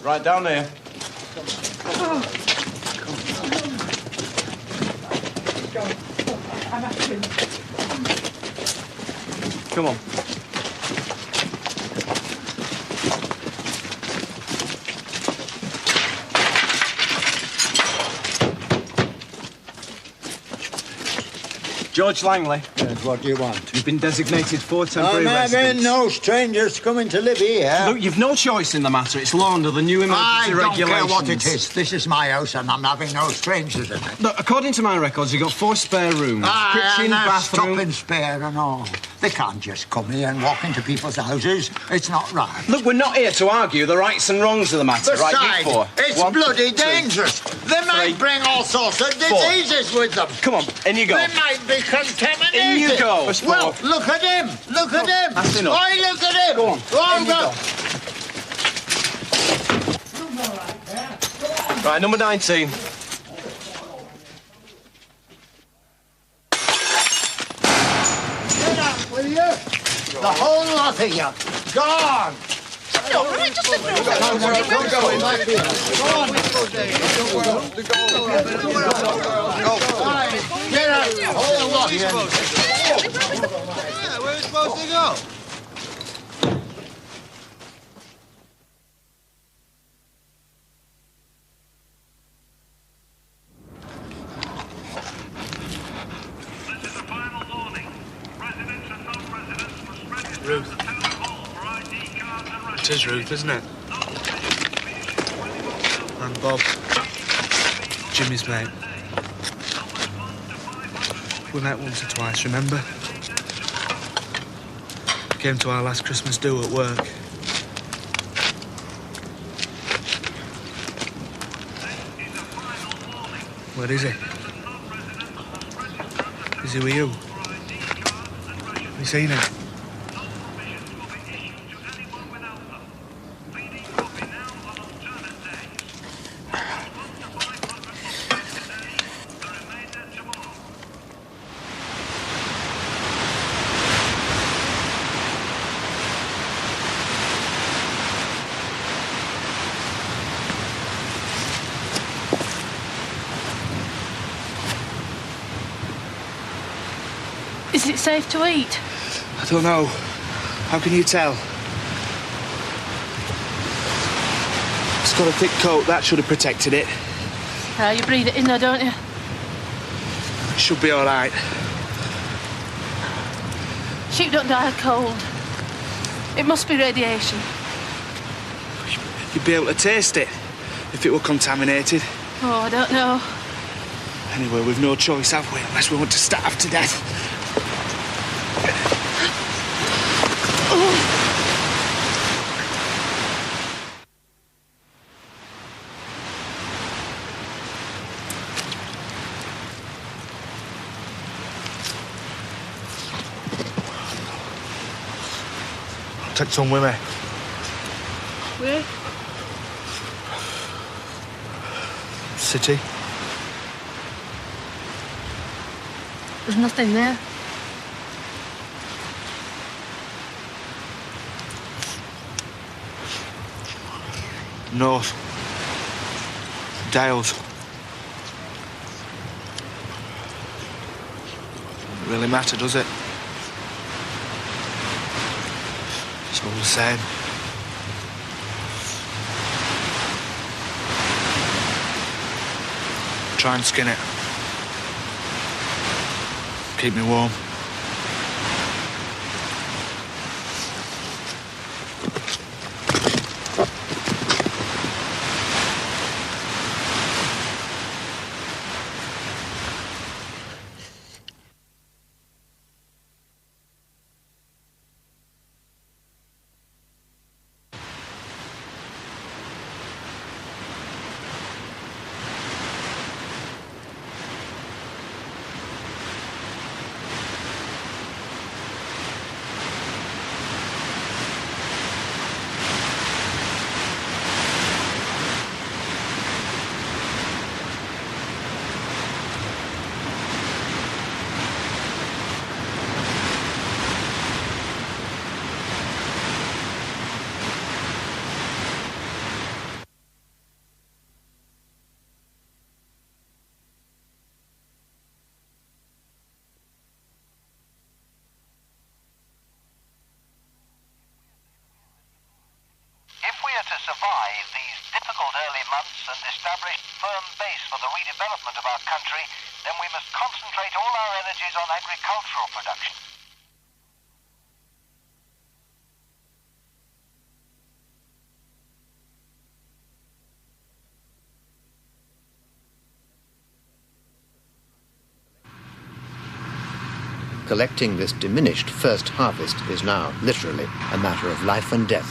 Right down there. Come on. George Langley. Yes, what do you want? You've been designated for temporary I'm having no strangers coming to live here. Look, you've no choice in the matter. It's law under the new emergency regulations. I don't care what it is. This is my house and I'm having no strangers in it. Look, according to my records, you've got 4 spare rooms. Kitchen, bathroom... Stop and spare and all. They can't just come here and walk into people's houses. It's not right. Look, we're not here to argue the rights and wrongs of the matter, Besides, right? You 4. It's 1, bloody 2, dangerous. They might bring all sorts of 4. diseases with them. Come on, in you go. They might be contaminated. In you go. Well, look at him. Look at him. That's enough. Oi, look at him. Go on. Oh, In you go. Right, number 19. Get out, will you? The whole lot of you. Gone! No, right, just a minute. Go on. Get out, the whole lot of you. Yeah, where are we supposed to go? Ruth. It is Ruth, isn't it? And Bob. Jimmy's mate. We met once or twice, remember? Came to our last Christmas do at work. Where is he? Is he with you? Have you seen him? Is it safe to eat? I don't know. How can you tell? It's got a thick coat. That should have protected it. You breathe it in there, don't you? It should be all right. Sheep don't die of cold. It must be radiation. You'd be able to taste it if it were contaminated. Oh, I don't know. Anyway, we've no choice, have we? Unless we want to starve to death. Take some with me. Where? City. There's nothing there. North. Dales. Doesn't really matter, does it? It's all the same. Try and skin it. Keep me warm. If we are to survive these difficult early months and establish a firm base for the redevelopment of our country, then we must concentrate all our energies on agricultural production. Collecting this diminished first harvest is now literally a matter of life and death.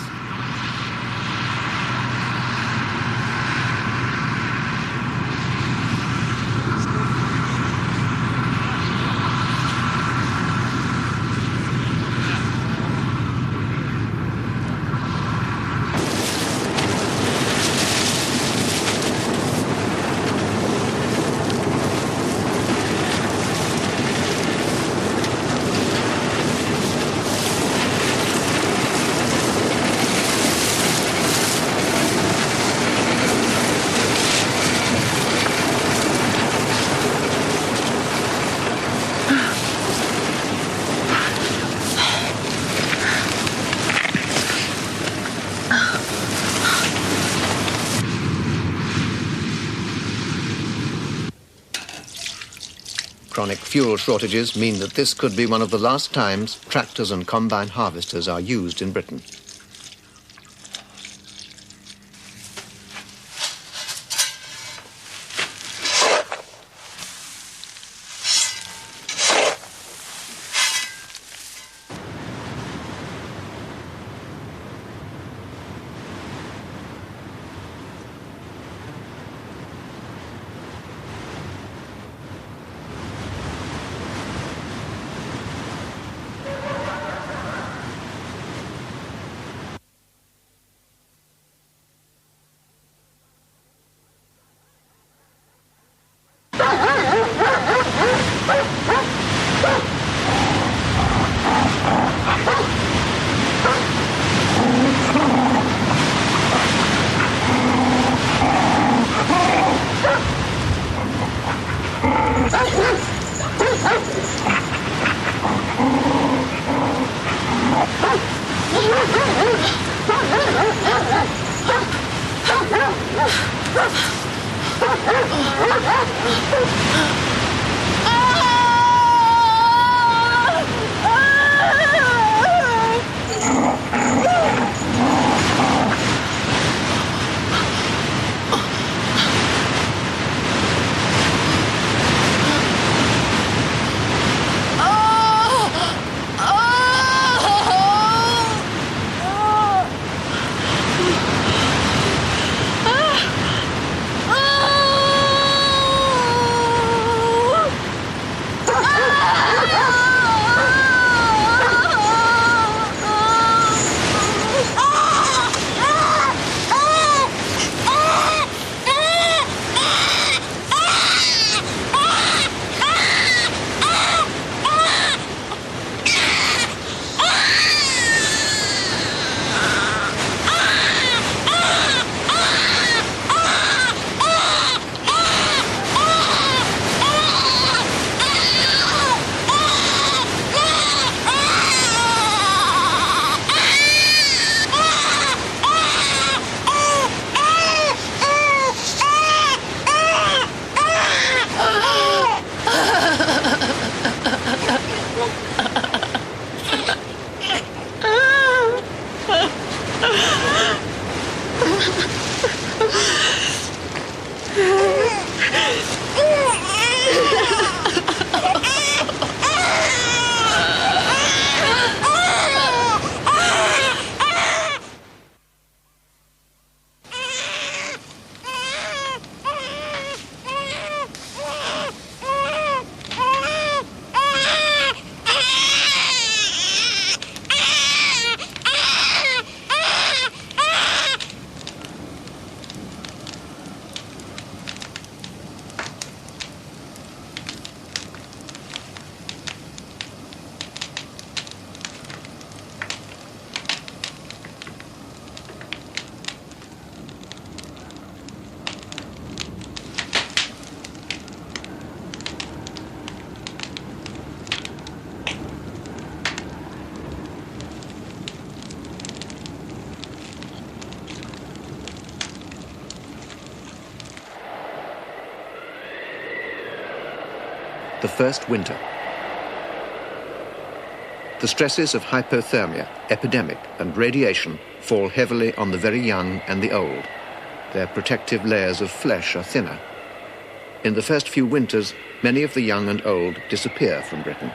Chronic fuel shortages mean that this could be one of the last times tractors and combine harvesters are used in Britain. The first winter. The stresses of hypothermia, epidemic, and radiation fall heavily on the very young and the old. Their protective layers of flesh are thinner. In the first few winters, many of the young and old disappear from Britain.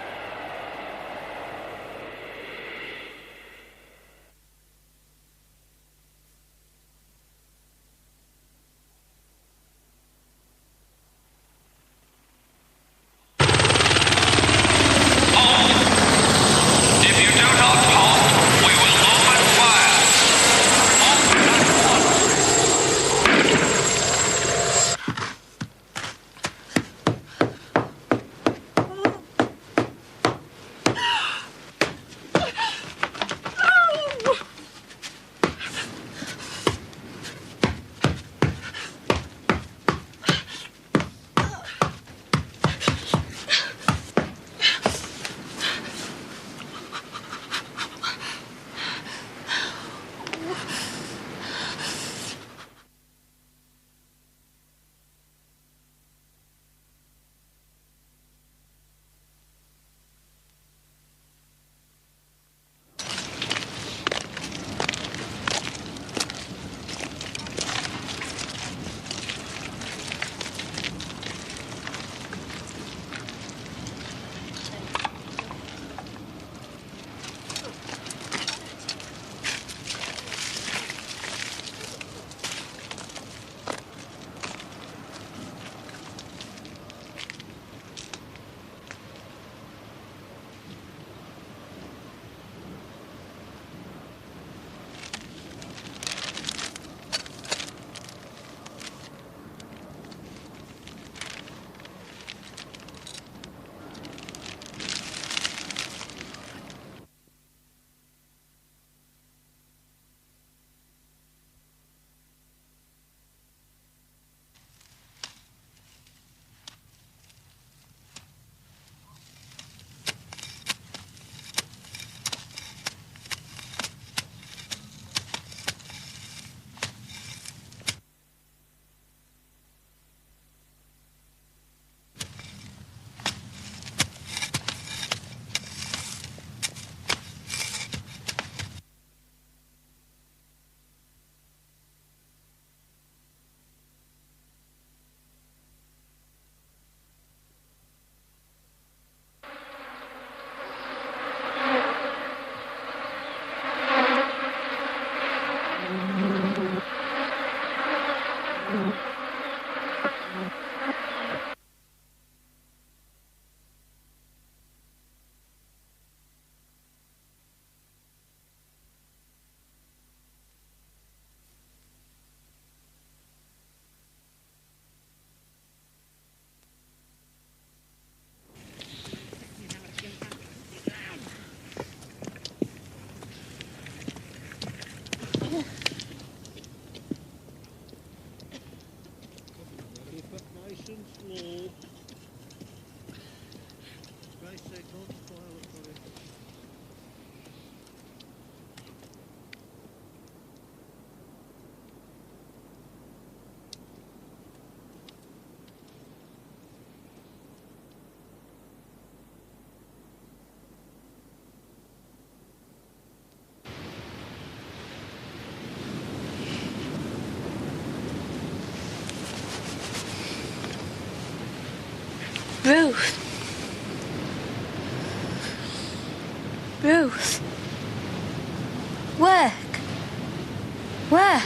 Ruth. Ruth. Work. Work.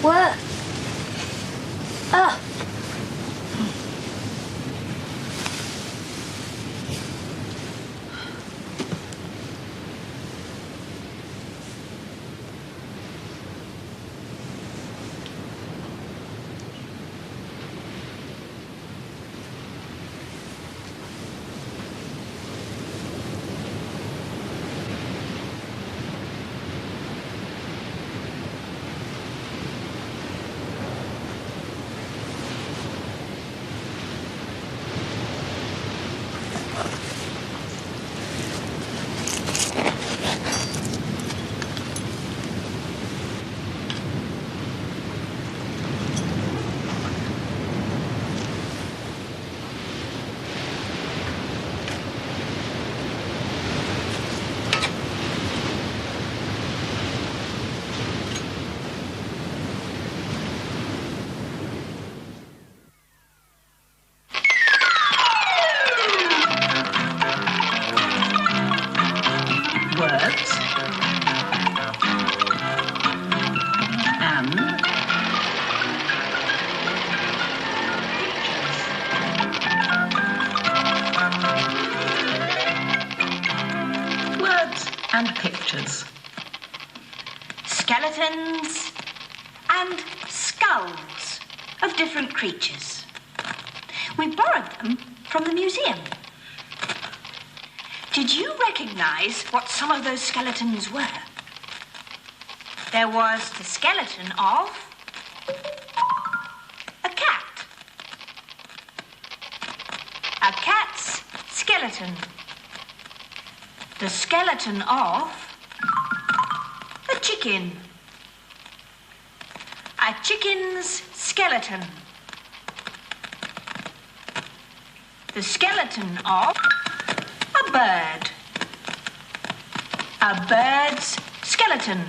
Work. Oh. And pictures. Skeletons and skulls of different creatures. We borrowed them from the museum. Did you recognize what some of those skeletons were? There was the skeleton of a cat. A cat's skeleton. The skeleton of a chicken. A chicken's skeleton. The skeleton of a bird. A bird's skeleton.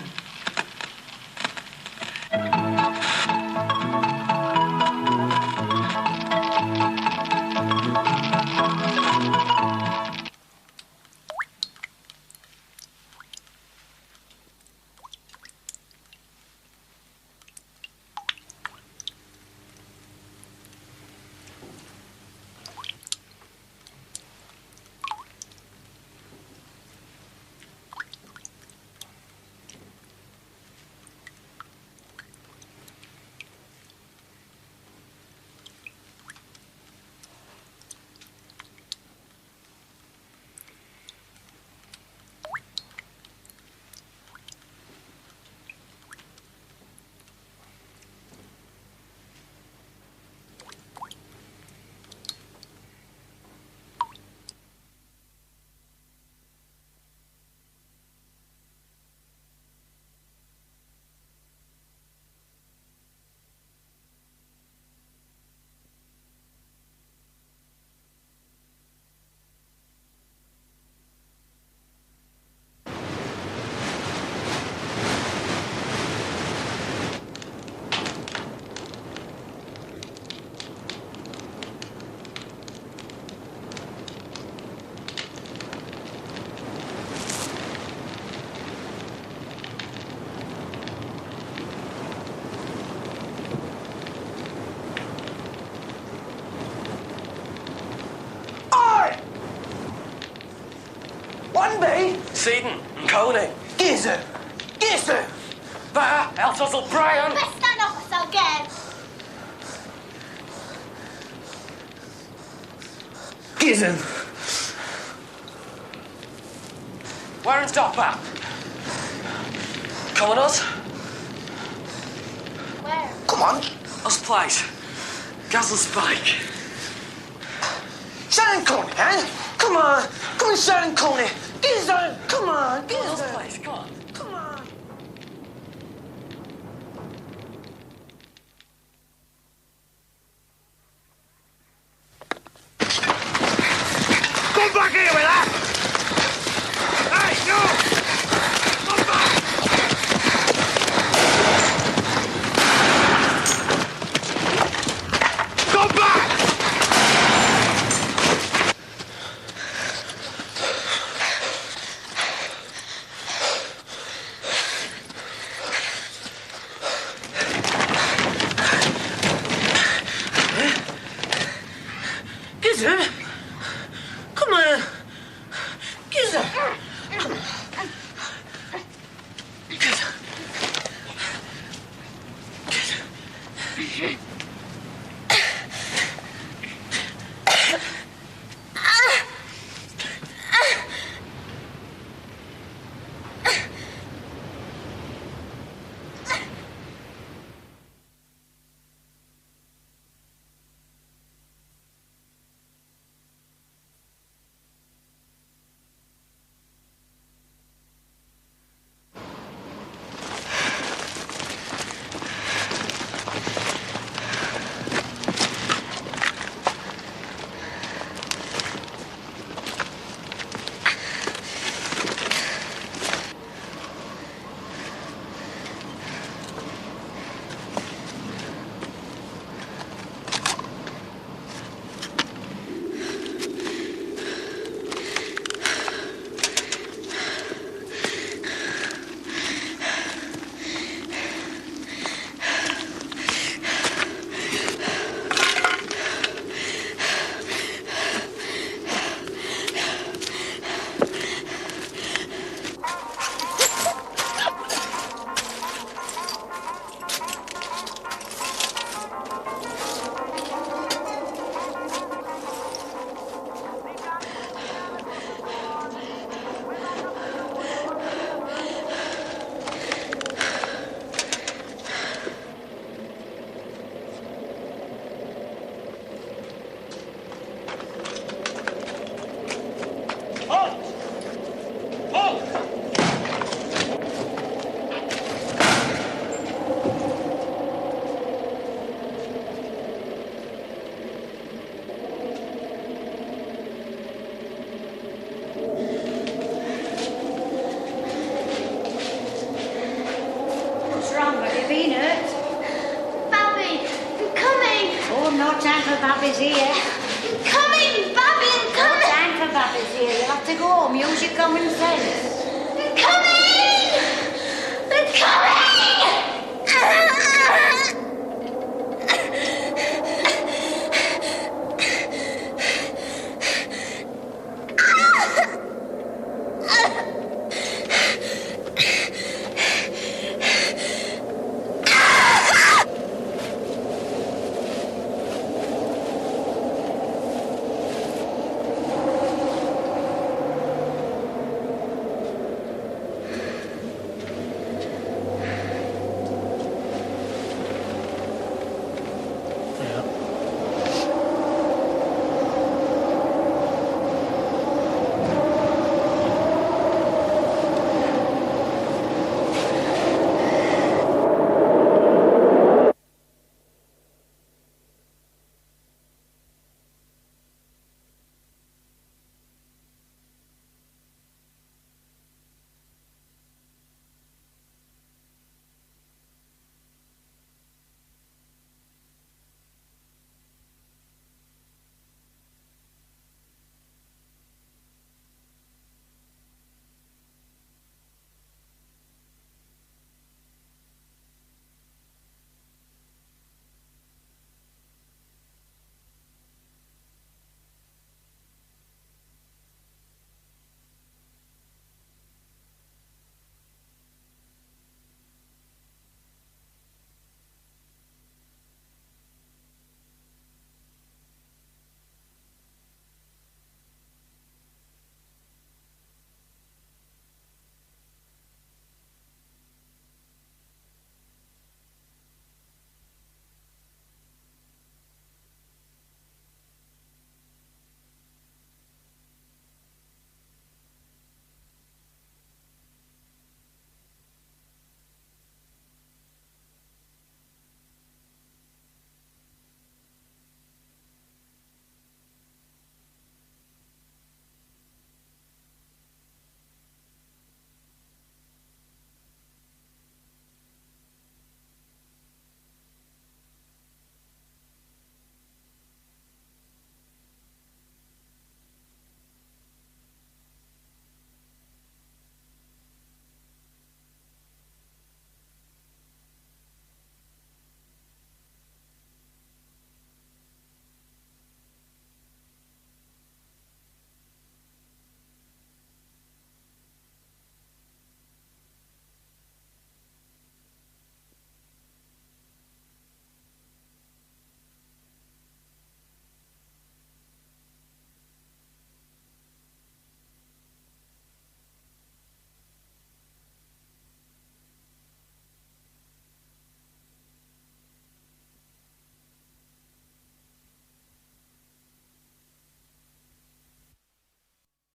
Seaton and Coney. Gizu! Gizu! There, Eltos O'Brien! Let's stand off us again. Gizu! Warren's Dopper. Come on, us. Where? Come on. Us place. Gazzle Spike. Sharon Coney, eh? Come on. Come on, Sharon Coney. Gizu! Come on, Gizu! Us place, come on. Come on. Come back here with that! Hey, no! Come back! Come back! Babby's here. Coming, Babby, I'm No coming. time for Babby's here. You'll have to go home. Use your common sense. I'm coming. I'm coming.